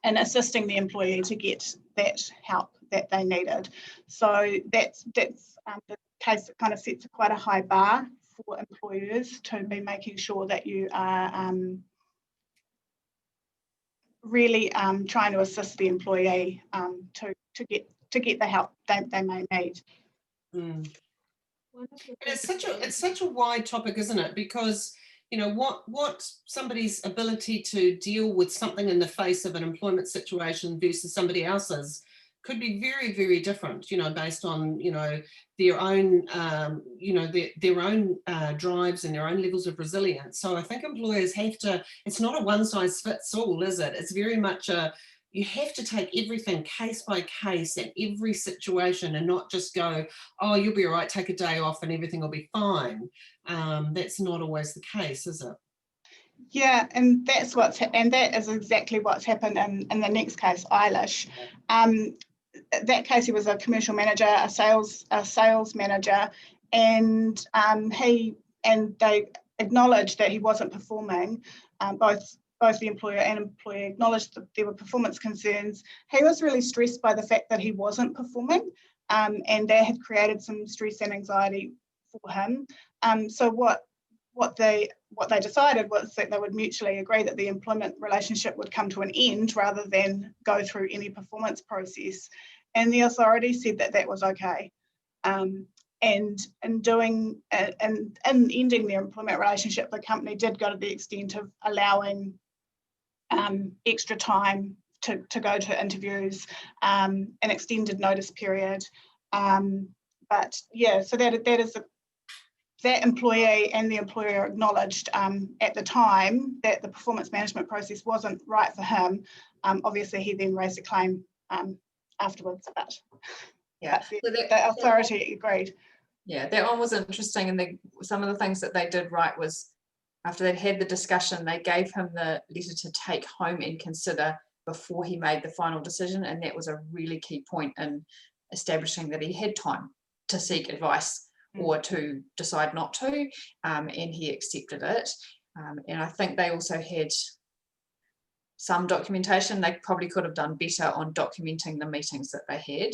Speaker 5: assisting the employee to get that help that they needed. So that's the case that kind of sets quite a high bar for employers to be making sure that you are really trying to assist the employee to get the help they may need.
Speaker 1: It's such a wide topic, isn't it? Because you know, what somebody's ability to deal with something in the face of an employment situation versus somebody else's could be very, very different, you know, based on, you know, their own, you know, their own drives and their own levels of resilience. So I think employers have to, it's not a one size fits all, is it? It's very much a, you have to take everything case by case in every situation and not just go, oh, you'll be all right, take a day off and everything will be fine. That's not always the case, is it?
Speaker 5: Yeah, and that's and that is exactly what's happened in the next case, Eilish. That case, he was a commercial manager, a sales manager, and they acknowledged that he wasn't performing. Both the employer and employee acknowledged that there were performance concerns. He was really stressed by the fact that he wasn't performing, and that had created some stress and anxiety for him. So what they decided was that they would mutually agree that the employment relationship would come to an end rather than go through any performance process. And the authority said that that was okay. And in ending their employment relationship, the company did go to the extent of allowing extra time to go to interviews, an extended notice period. But yeah, so that employee and the employer acknowledged at the time that the performance management process wasn't right for him. Obviously, he then raised a claim afterwards, but
Speaker 4: yeah,
Speaker 5: the authority agreed.
Speaker 4: Yeah, that one was interesting, and some of the things that they did right was after they'd had the discussion, they gave him the letter to take home and consider before he made the final decision, and that was a really key point in establishing that he had time to seek advice or to decide not to, and he accepted it. And I think they also had some documentation. They probably could have done better on documenting the meetings that they had,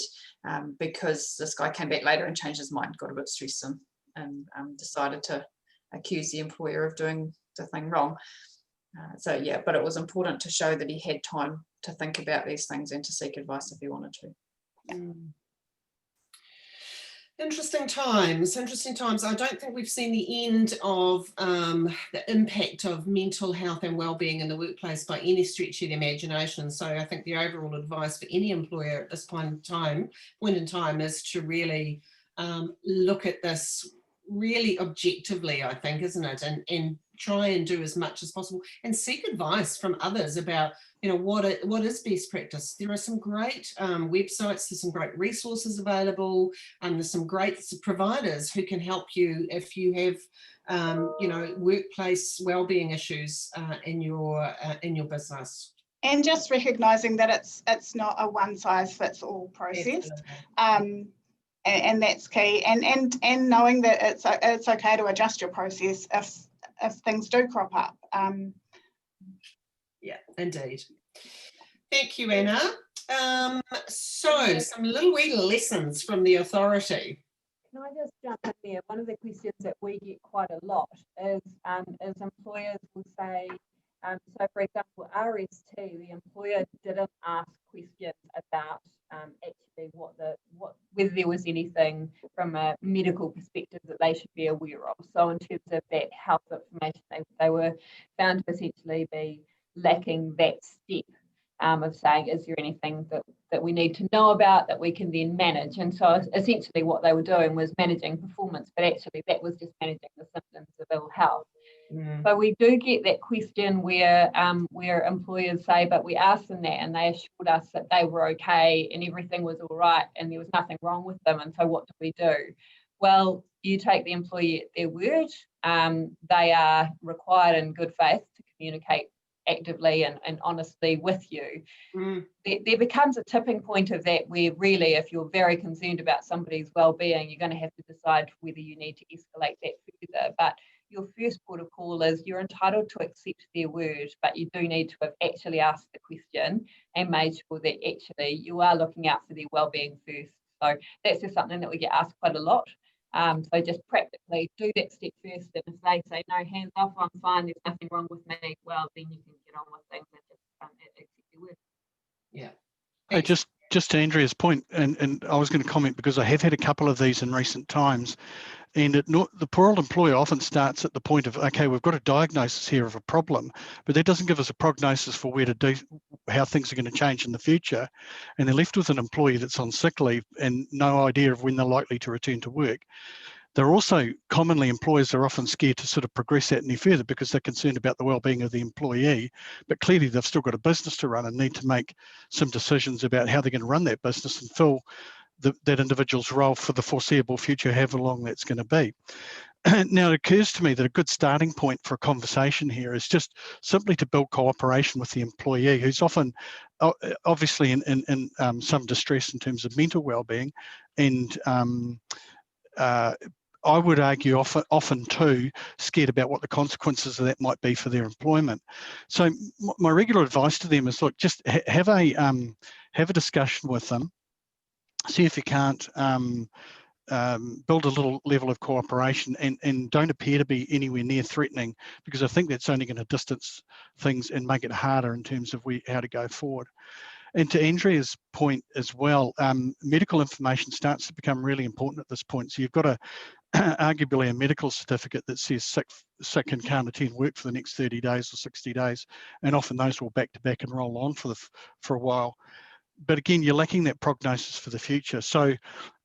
Speaker 4: because this guy came back later and changed his mind, got a bit stressed and decided to accuse the employer of doing the thing wrong. So yeah, but it was important to show that he had time to think about these things and to seek advice if he wanted to.
Speaker 1: Interesting times. I don't think we've seen the end of the impact of mental health and well-being in the workplace by any stretch of the imagination. So I think the overall advice for any employer at this point in time is to really look at this really objectively, I think, isn't it? And try and do as much as possible and seek advice from others about, you know, what is best practice. There are some great websites, there's some great resources available, and there's some great providers who can help you if you have, you know, workplace wellbeing issues in your business.
Speaker 5: And just recognising that it's not a one size fits all process. And that's key, and knowing that it's okay to adjust your process if things do crop up.
Speaker 1: Yeah, indeed. Thank you, Anna. So some little wee lessons from the authority.
Speaker 2: Can I just jump in there? One of the questions that we get quite a lot is employers will say, so for example, RST, the employer didn't ask questions about actually whether there was anything from a medical perspective that they should be aware of. So in terms of that health information, they were found to essentially be lacking that step of saying, is there anything that we need to know about that we can then manage? And so essentially what they were doing was managing performance, but actually that was just managing the symptoms of ill health. So we do get that question where employers say, but we asked them that and they assured us that they were okay and everything was all right and there was nothing wrong with them. And so what do we do? Well, you take the employee at their word. They are required in good faith to communicate actively and honestly with you. There becomes a tipping point of that where really, if you're very concerned about somebody's well-being, you're going to have to decide whether you need to escalate that further. But your first port of call is you're entitled to accept their word, but you do need to have actually asked the question and made sure that actually you are looking out for their well-being first. So that's just something that we get asked quite a lot. So just practically do that step first, and if they say no, hands off, I'm fine, there's nothing wrong with me, well then you can get on with things and just accept your word.
Speaker 1: Yeah.
Speaker 3: Hey, just to Andrea's point, and I was going to comment because I have had a couple of these in recent times. And the poor old employer often starts at the point of, okay, we've got a diagnosis here of a problem, but that doesn't give us a prognosis for where to do, how things are going to change in the future. And they're left with an employee that's on sick leave and no idea of when they're likely to return to work. They're also, commonly employers are often scared to sort of progress that any further because they're concerned about the well-being of the employee, but clearly they've still got a business to run and need to make some decisions about how they're going to run that business and fill that individual's role for the foreseeable future, however long that's going to be. Now, it occurs to me that a good starting point for a conversation here is just simply to build cooperation with the employee, who's often obviously in some distress in terms of mental well-being, and I would argue often too scared about what the consequences of that might be for their employment. So my regular advice to them is, look, just have a discussion with them. See if you can't build a little level of cooperation and don't appear to be anywhere near threatening, because I think that's only going to distance things and make it harder in terms of how to go forward. And to Andrea's point as well, medical information starts to become really important at this point. So you've got arguably a medical certificate that says sick and can't attend work for the next 30 days or 60 days. And often those will back to back and roll on for a while. But again, you're lacking that prognosis for the future. So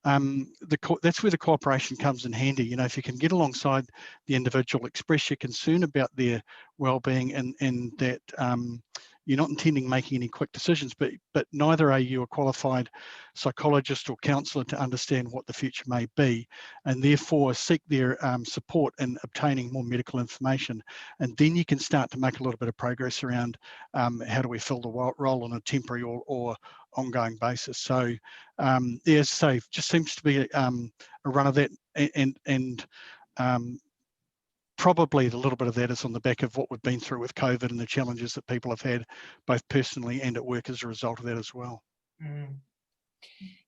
Speaker 3: that's where the cooperation comes in handy. You know, if you can get alongside the individual, express your concern about their well-being, and that you're not intending making any quick decisions, but neither are you a qualified psychologist or counsellor to understand what the future may be, and therefore seek their support in obtaining more medical information. And then you can start to make a little bit of progress around how do we fill the role on a temporary or ongoing basis. So yeah, as I say, just seems to be a run of that, and probably a little bit of that is on the back of what we've been through with COVID and the challenges that people have had both personally and at work as a result of that as well.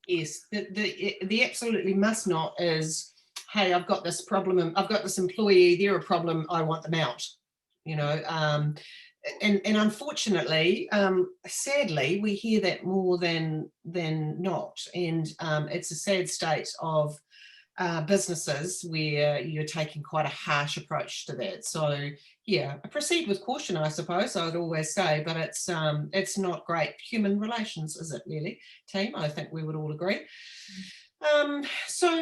Speaker 1: Yes, the absolutely must not is, hey, I've got this problem, I've got this employee, they're a problem, I want them out, you know. And unfortunately, sadly, we hear that more than not, and it's a sad state of businesses where you're taking quite a harsh approach to that. So yeah, proceed with caution, I suppose I would always say, but it's not great human relations, is it really, team? I think we would all agree. So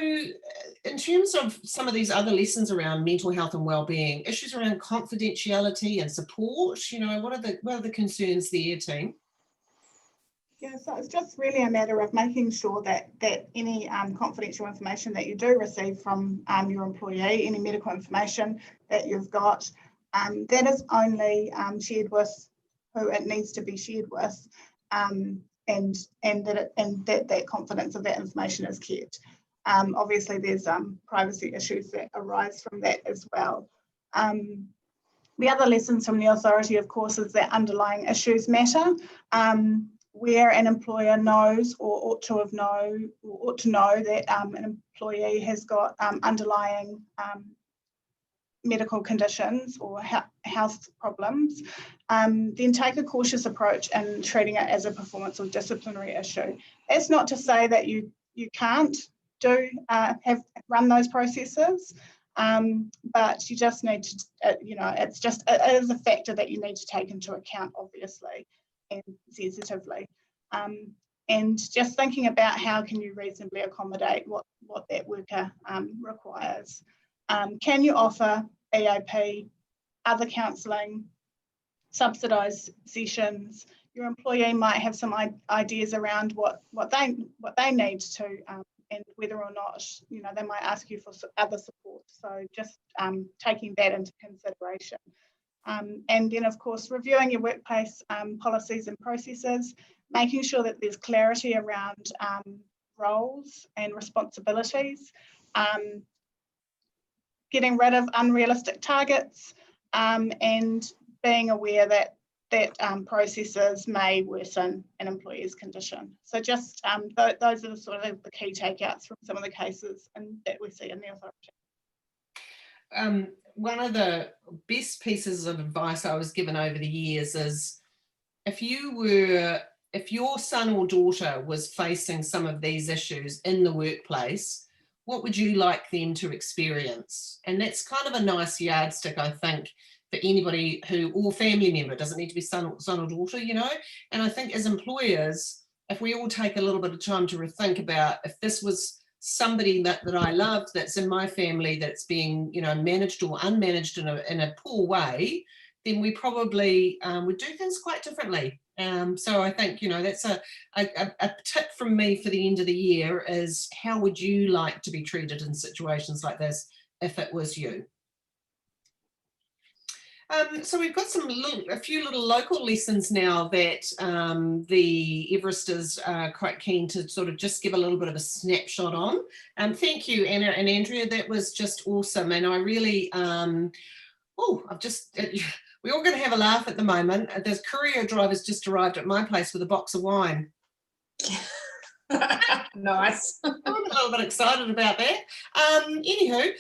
Speaker 1: in terms of some of these other lessons around mental health and well-being, issues around confidentiality and support, you know, what are the concerns there, team?
Speaker 5: Yeah, so it's just really a matter of making sure that any confidential information that you do receive from your employee, any medical information that you've got, that is only shared with who it needs to be shared with, and that confidence of that information is kept. Obviously, there's privacy issues that arise from that as well. The other lessons from the authority, of course, is that underlying issues matter. Where an employer knows or ought to know that an employee has got underlying medical conditions or health problems, then take a cautious approach in treating it as a performance or disciplinary issue. That's not to say that you can't run those processes, but you just need to, it is a factor that you need to take into account, obviously, and sensitively. And just thinking about how can you reasonably accommodate what that worker requires. Can you offer EAP, other counselling, subsidised sessions? Your employee might have some ideas around what they need to, and whether or not, you know, they might ask you for other support. So just taking that into consideration. And then, of course, reviewing your workplace policies and processes, making sure that there's clarity around roles and responsibilities, getting rid of unrealistic targets, and being aware that processes may worsen an employee's condition. So just those are the sort of the key takeouts from some of the cases that we see in the authority.
Speaker 1: One of the best pieces of advice I was given over the years is, if your son or daughter was facing some of these issues in the workplace, what would you like them to experience? And that's kind of a nice yardstick, I think, for anybody who, or family member, it doesn't need to be son or daughter, you know. And I think as employers, if we all take a little bit of time to rethink about if this was somebody that I loved, that's in my family, that's being, you know, managed or unmanaged in a poor way, then we probably would do things quite differently. So I think, you know, that's a tip from me for the end of the year is, how would you like to be treated in situations like this if it was you? So we've got a few little local lessons now that the Everesters are quite keen to sort of just give a little bit of a snapshot on. Thank you, Anna and Andrea. That was just awesome. And I really, we're all going to have a laugh at the moment. The courier driver's just arrived at my place with a box of wine.
Speaker 4: Nice.
Speaker 1: I'm a little bit excited about that. Anywho,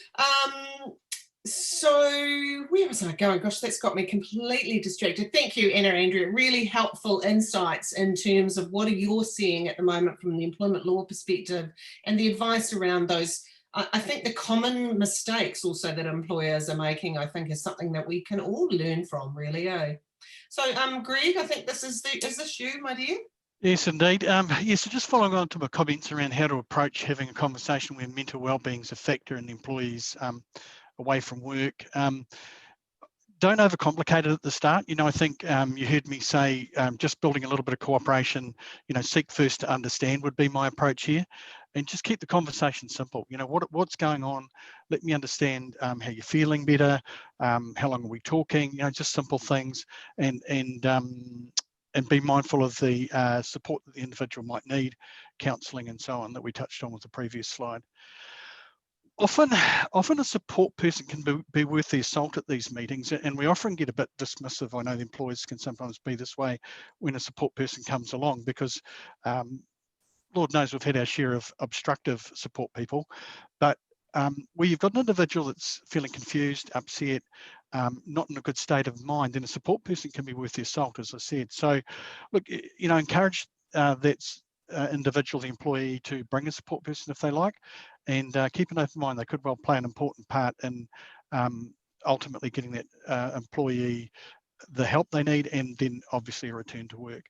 Speaker 1: so where was I going? Gosh, that's got me completely distracted. Thank you, Anna, Andrea. Really helpful insights in terms of what are you seeing at the moment from the employment law perspective, and the advice around those. I think the common mistakes also that employers are making, I think, is something that we can all learn from, really. So, Greg, I think is this you, my dear?
Speaker 3: Yes, indeed. So just following on to my comments around how to approach having a conversation where mental wellbeing is a factor in employees away from work. Don't overcomplicate it at the start. You know, I think you heard me say just building a little bit of cooperation, you know, seek first to understand would be my approach here, and just keep the conversation simple. You know, what's going on? Let me understand how you're feeling better. How long are we talking? You know, just simple things, and be mindful of the support that the individual might need, counselling and so on that we touched on with the previous slide. Often a support person can be worth their salt at these meetings, and we often get a bit dismissive. I know the employers can sometimes be this way when a support person comes along, because Lord knows we've had our share of obstructive support people, but where you've got an individual that's feeling confused, upset, not in a good state of mind, then a support person can be worth their salt, as I said. So look, you know, encourage that individual, the employee, to bring a support person if they like, and keep an open mind. They could well play an important part in ultimately getting that employee the help they need, and then obviously a return to work.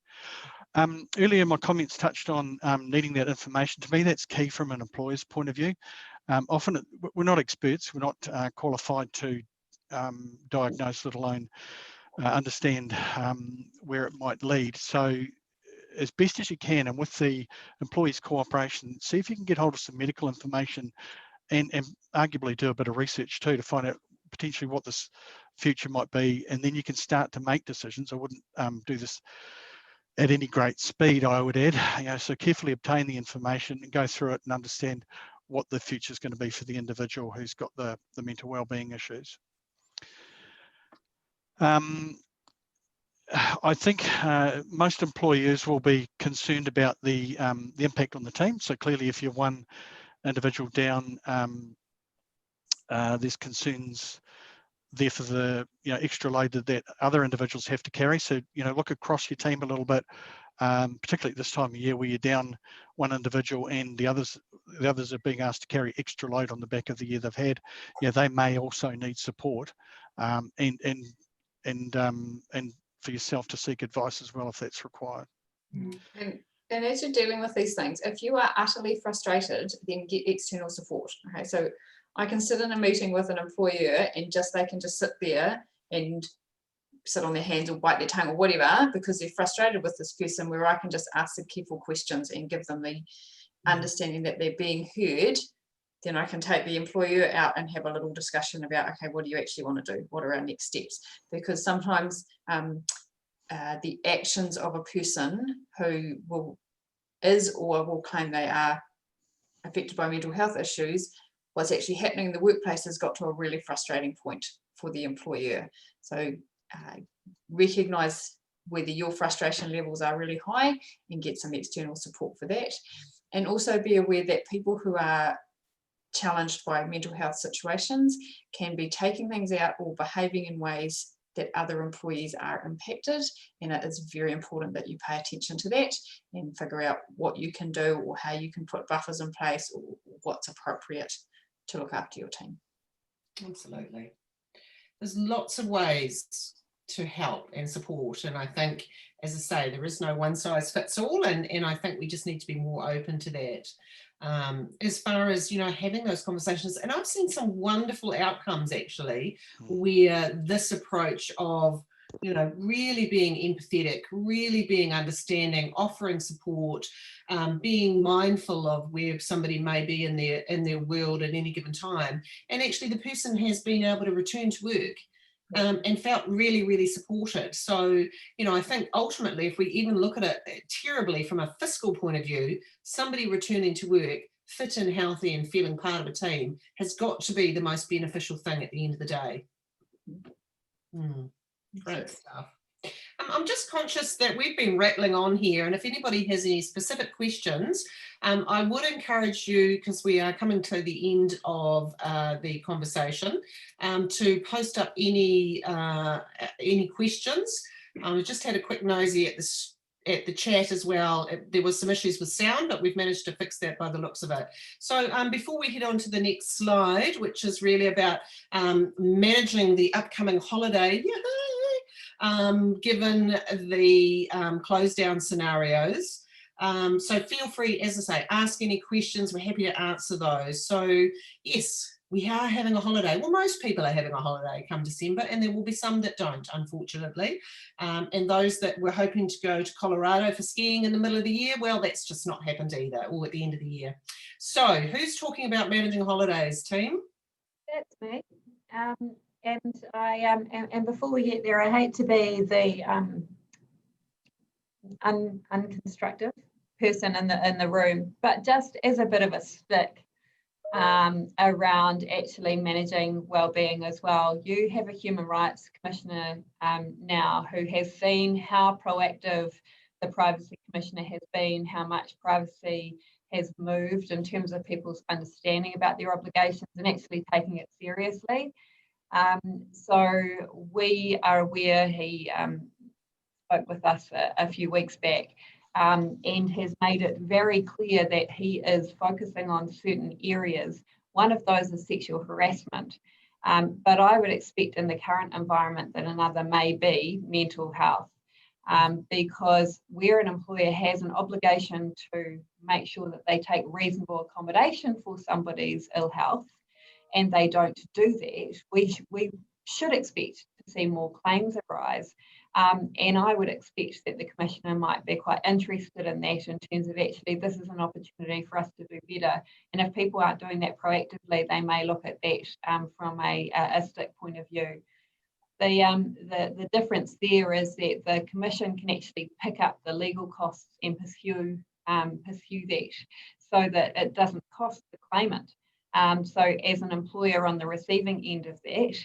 Speaker 3: Earlier my comments touched on needing that information. To me, that's key from an employer's point of view. Often we're not experts, we're not qualified to diagnose, let alone understand where it might lead. So as best as you can, and with the employee's cooperation, see if you can get hold of some medical information, and arguably do a bit of research too to find out potentially what this future might be, and then you can start to make decisions. I wouldn't do this at any great speed, I would add. You know, so carefully obtain the information and go through it and understand what the future is going to be for the individual who's got the mental wellbeing issues. I think most employers will be concerned about the impact on the team. So clearly, if you're one individual down, there's concerns there for the extra load that other individuals have to carry. So look across your team a little bit, particularly at this time of year where you're down one individual and the others are being asked to carry extra load on the back of the year they've had. They may also need support, and for yourself to seek advice as well if that's required.
Speaker 4: And as you're dealing with these things, if you are utterly frustrated, then get external support. Okay, so I can sit in a meeting with an employer and they can just sit there and sit on their hands or bite their tongue or whatever because they're frustrated with this person, where I can just ask them careful questions and give them the understanding that they're being heard. Then I can take the employer out and have a little discussion about, okay, what do you actually want to do? What are our next steps? Because sometimes the actions of a person who will claim they are affected by mental health issues, what's actually happening in the workplace has got to a really frustrating point for the employer. So recognise whether your frustration levels are really high and get some external support for that. And also be aware that people who are challenged by mental health situations can be taking things out or behaving in ways that other employees are impacted, and it is very important that you pay attention to that and figure out what you can do or how you can put buffers in place or what's appropriate to look after your team.
Speaker 1: Absolutely. There's lots of ways to help and support, and I think, as I say, there is no one size fits all, and I think we just need to be more open to that. As far as, you know, having those conversations, and I've seen some wonderful outcomes actually, where this approach of, you know, really being empathetic, really being understanding, offering support, being mindful of where somebody may be in their world at any given time, and actually the person has been able to return to work and felt really, really supported. So, you know, I think ultimately, if we even look at it terribly from a fiscal point of view, somebody returning to work fit and healthy and feeling part of a team has got to be the most beneficial thing at the end of the day. Great stuff. I'm just conscious that we've been rattling on here, and if anybody has any specific questions, I would encourage you, because we are coming to the end of the conversation, to post up any questions. I just had a quick nosy at the chat as well. There was some issues with sound, but we've managed to fix that by the looks of it. So before we head on to the next slide, which is really about managing the upcoming holiday, given the close down scenarios. So feel free, as I say, ask any questions. We're happy to answer those. So yes, we are having a holiday. Well, most people are having a holiday come December, and there will be some that don't, unfortunately. And those that were hoping to go to Colorado for skiing in the middle of the year, well, that's just not happened either, or at the end of the year. So who's talking about managing holidays, team?
Speaker 2: That's me. And before we get there, I hate to be the unconstructive person in the room, but just as a bit of a stick around actually managing wellbeing as well. You have a human rights commissioner now who has seen how proactive the privacy commissioner has been, how much privacy has moved in terms of people's understanding about their obligations and actually taking it seriously. So we are aware, he spoke with us a few weeks back, and has made it very clear that he is focusing on certain areas. One of those is sexual harassment, but I would expect in the current environment that another may be mental health, because where an employer has an obligation to make sure that they take reasonable accommodation for somebody's ill health, and they don't do that, we should expect to see more claims arise. And I would expect that the Commissioner might be quite interested in that, in terms of actually this is an opportunity for us to do better. And if people aren't doing that proactively, they may look at that from a stick point of view. The difference there is that the Commission can actually pick up the legal costs and pursue that, so that it doesn't cost the claimant. So as an employer on the receiving end of that,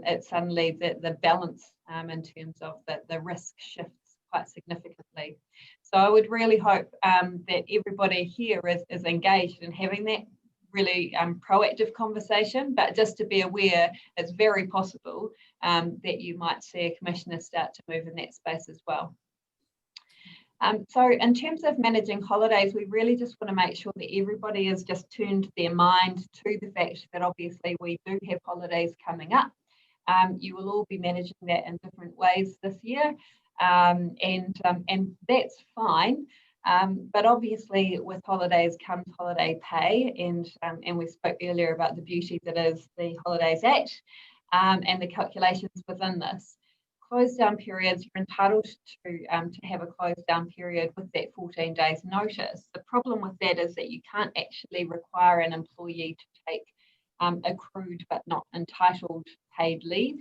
Speaker 2: it's suddenly the balance in terms of the risk shifts quite significantly. So I would really hope that everybody here is engaged in having that really proactive conversation, but just to be aware, it's very possible that you might see a commissioner start to move in that space as well. So in terms of managing holidays, we really just want to make sure that everybody has just turned their mind to the fact that obviously we do have holidays coming up. You will all be managing that in different ways this year, and that's fine. But obviously with holidays comes holiday pay, and we spoke earlier about the beauty that is the Holidays Act and the calculations within this. Closed down periods, you're entitled to have a closed down period with that 14 days notice. The problem with that is that you can't actually require an employee to take accrued but not entitled paid leave.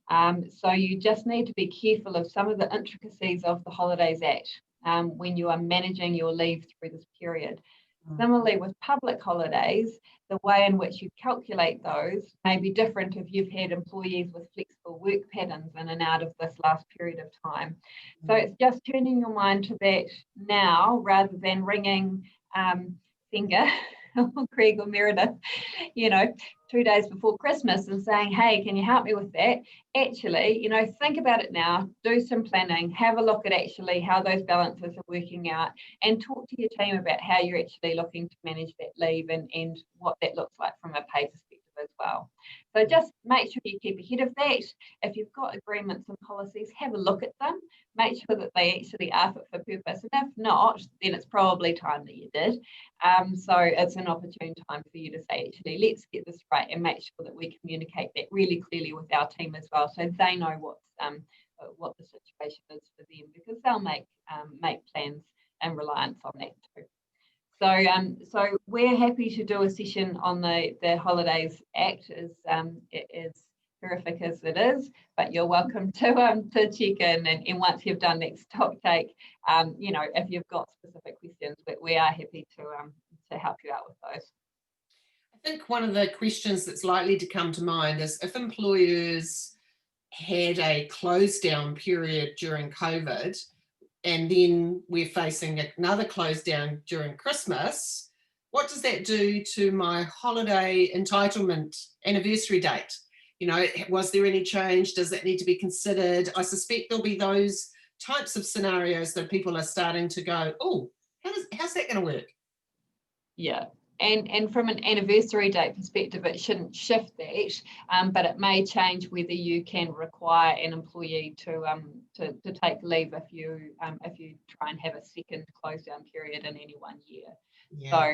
Speaker 2: So you just need to be careful of some of the intricacies of the Holidays Act when you are managing your leave through this period. Similarly, with public holidays, the way in which you calculate those may be different if you've had employees with flexible work patterns in and out of this last period of time. So it's just turning your mind to that now, rather than ringing finger Craig or Meredith, 2 days before Christmas and saying, hey, can you help me with that? Actually, think about it now, do some planning, have a look at actually how those balances are working out, and talk to your team about how you're actually looking to manage that leave and what that looks like from a pay perspective as well. So just make sure you keep ahead of that. If you've got agreements and policies, have a look at them, make sure that they actually are fit for purpose, and if not, then it's probably time that you did. So it's an opportune time for you to say, actually, let's get this right and make sure that we communicate that really clearly with our team as well, so they know what the situation is for them, because they'll make plans in reliance on that too. So we're happy to do a session on the Holidays Act, as horrific as it is, but you're welcome to check in, and once you've done that stock take, if you've got specific questions, we are happy to help you out with those.
Speaker 1: I think one of the questions that's likely to come to mind is if employers had a close down period during COVID, and then we're facing another close down during Christmas, what does that do to my holiday entitlement anniversary date? Was there any change? Does that need to be considered? I suspect there'll be those types of scenarios that people are starting to go, oh, how's that going to work?
Speaker 2: Yeah. And from an anniversary date perspective, it shouldn't shift that, but it may change whether you can require an employee to take leave if you try and have a second close down period in any 1 year. Yeah.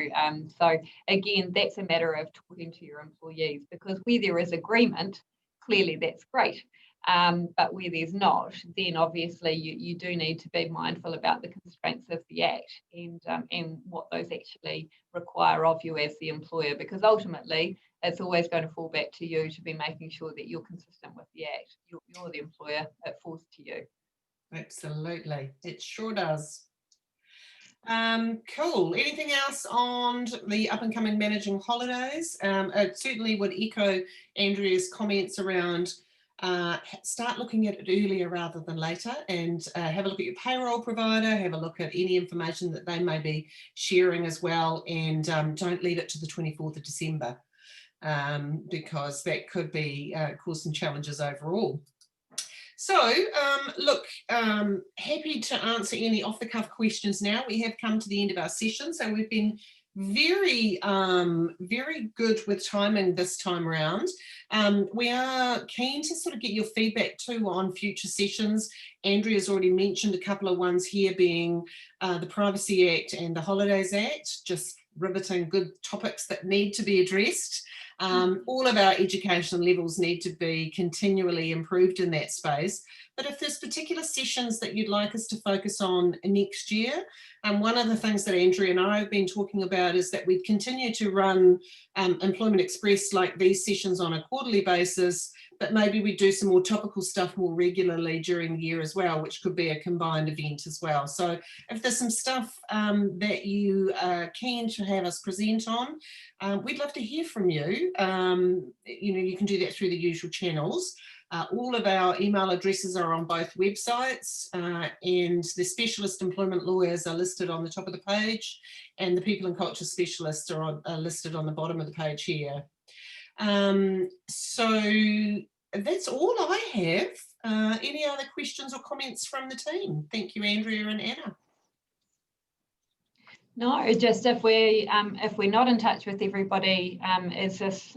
Speaker 2: So again, that's a matter of talking to your employees, because where there is agreement, clearly that's great. But where there's not, then obviously you do need to be mindful about the constraints of the Act and what those actually require of you as the employer, because ultimately it's always going to fall back to you to be making sure that you're consistent with the Act. You're the employer, it falls to you.
Speaker 1: Absolutely, it sure does. Cool. Anything else on the up and coming managing holidays? It certainly would echo Andrea's comments around start looking at it earlier rather than later, and have a look at your payroll provider, have a look at any information that they may be sharing as well, and don't leave it to the 24th of December, because that could be cause some challenges overall. So look, happy to answer any off-the-cuff questions now. We have come to the end of our session, so we've been very good with timing this time around. We are keen to sort of get your feedback too on future sessions. Andrea's already mentioned a couple of ones here, being the Privacy Act and the Holidays Act, just riveting good topics that need to be addressed. All of our education levels need to be continually improved in that space. But if there's particular sessions that you'd like us to focus on next year, one of the things that Andrea and I have been talking about is that we continue to run Employment Express like these sessions on a quarterly basis, but maybe we do some more topical stuff more regularly during the year as well, which could be a combined event as well. So if there's some stuff that you are keen to have us present on, we'd love to hear from you. You can do that through the usual channels. All of our email addresses are on both websites, and the specialist employment lawyers are listed on the top of the page, and the people and culture specialists are listed on the bottom of the page here. So that's all I have. Any other questions or comments from the team? Thank you, Andrea and Anna.
Speaker 2: No, just if we're not in touch with everybody as this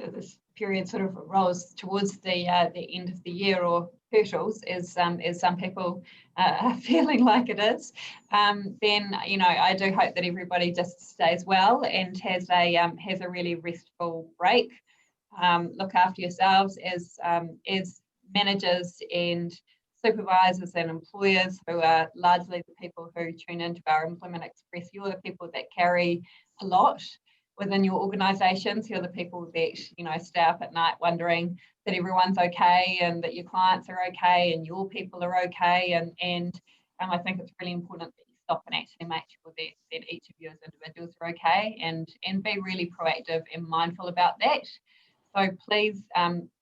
Speaker 2: period sort of rolls towards the end of the year, or hurdles, as some people are feeling like it is, then I do hope that everybody just stays well and has a really restful break. Look after yourselves as managers and supervisors and employers, who are largely the people who tune into our Employment Express. You're the people that carry a lot within your organisations. You're the people that stay up at night wondering that everyone's okay and that your clients are okay and your people are okay. And I think it's really important that you stop and actually make sure that each of you as individuals are okay, and be really proactive and mindful about that. So please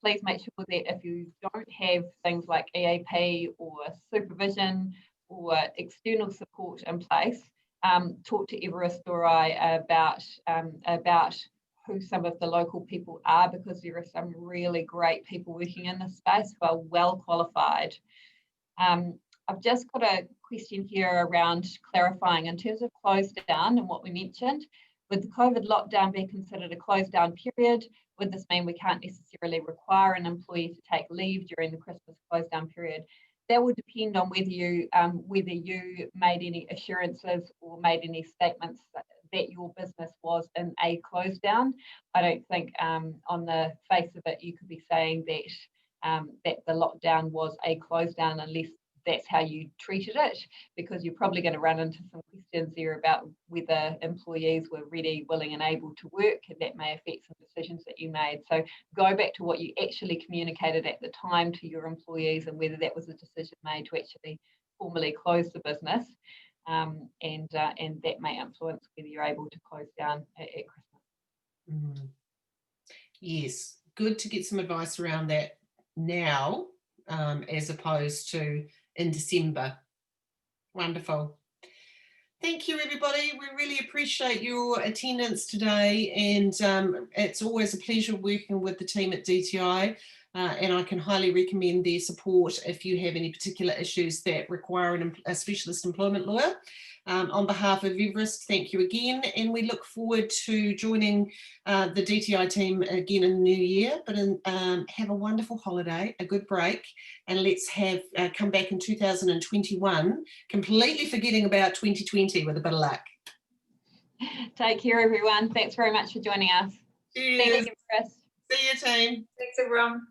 Speaker 2: make sure that if you don't have things like EAP or supervision or external support in place, talk to Everest or I about who some of the local people are, because there are some really great people working in this space who are well qualified. I've just got a question here around clarifying in terms of close down and what we mentioned. Would the COVID lockdown be considered a close down period? Would this mean we can't necessarily require an employee to take leave during the Christmas close down period? That would depend on whether you made any assurances or made any statements that your business was in a close down. I don't think on the face of it you could be saying that that the lockdown was a close down unless that's how you treated it, because you're probably going to run into some questions there about whether employees were ready, willing and able to work, and that may affect some decisions that you made. So go back to what you actually communicated at the time to your employees and whether that was a decision made to actually formally close the business, and that may influence whether you're able to close down at Christmas.
Speaker 1: Yes, good to get some advice around that now, as opposed to in December. Wonderful. Thank you, everybody. We really appreciate your attendance today, and it's always a pleasure working with the team at DTI, and I can highly recommend their support if you have any particular issues that require a specialist employment lawyer. On behalf of Everest, thank you again, and we look forward to joining the DTI team again in the new year. But have a wonderful holiday, a good break, and let's have come back in 2021, completely forgetting about 2020 with a bit of luck.
Speaker 2: Take care, everyone. Thanks very much for joining us.
Speaker 1: Cheers.
Speaker 2: Thank you, Chris.
Speaker 1: See you, team.
Speaker 4: Thanks, everyone.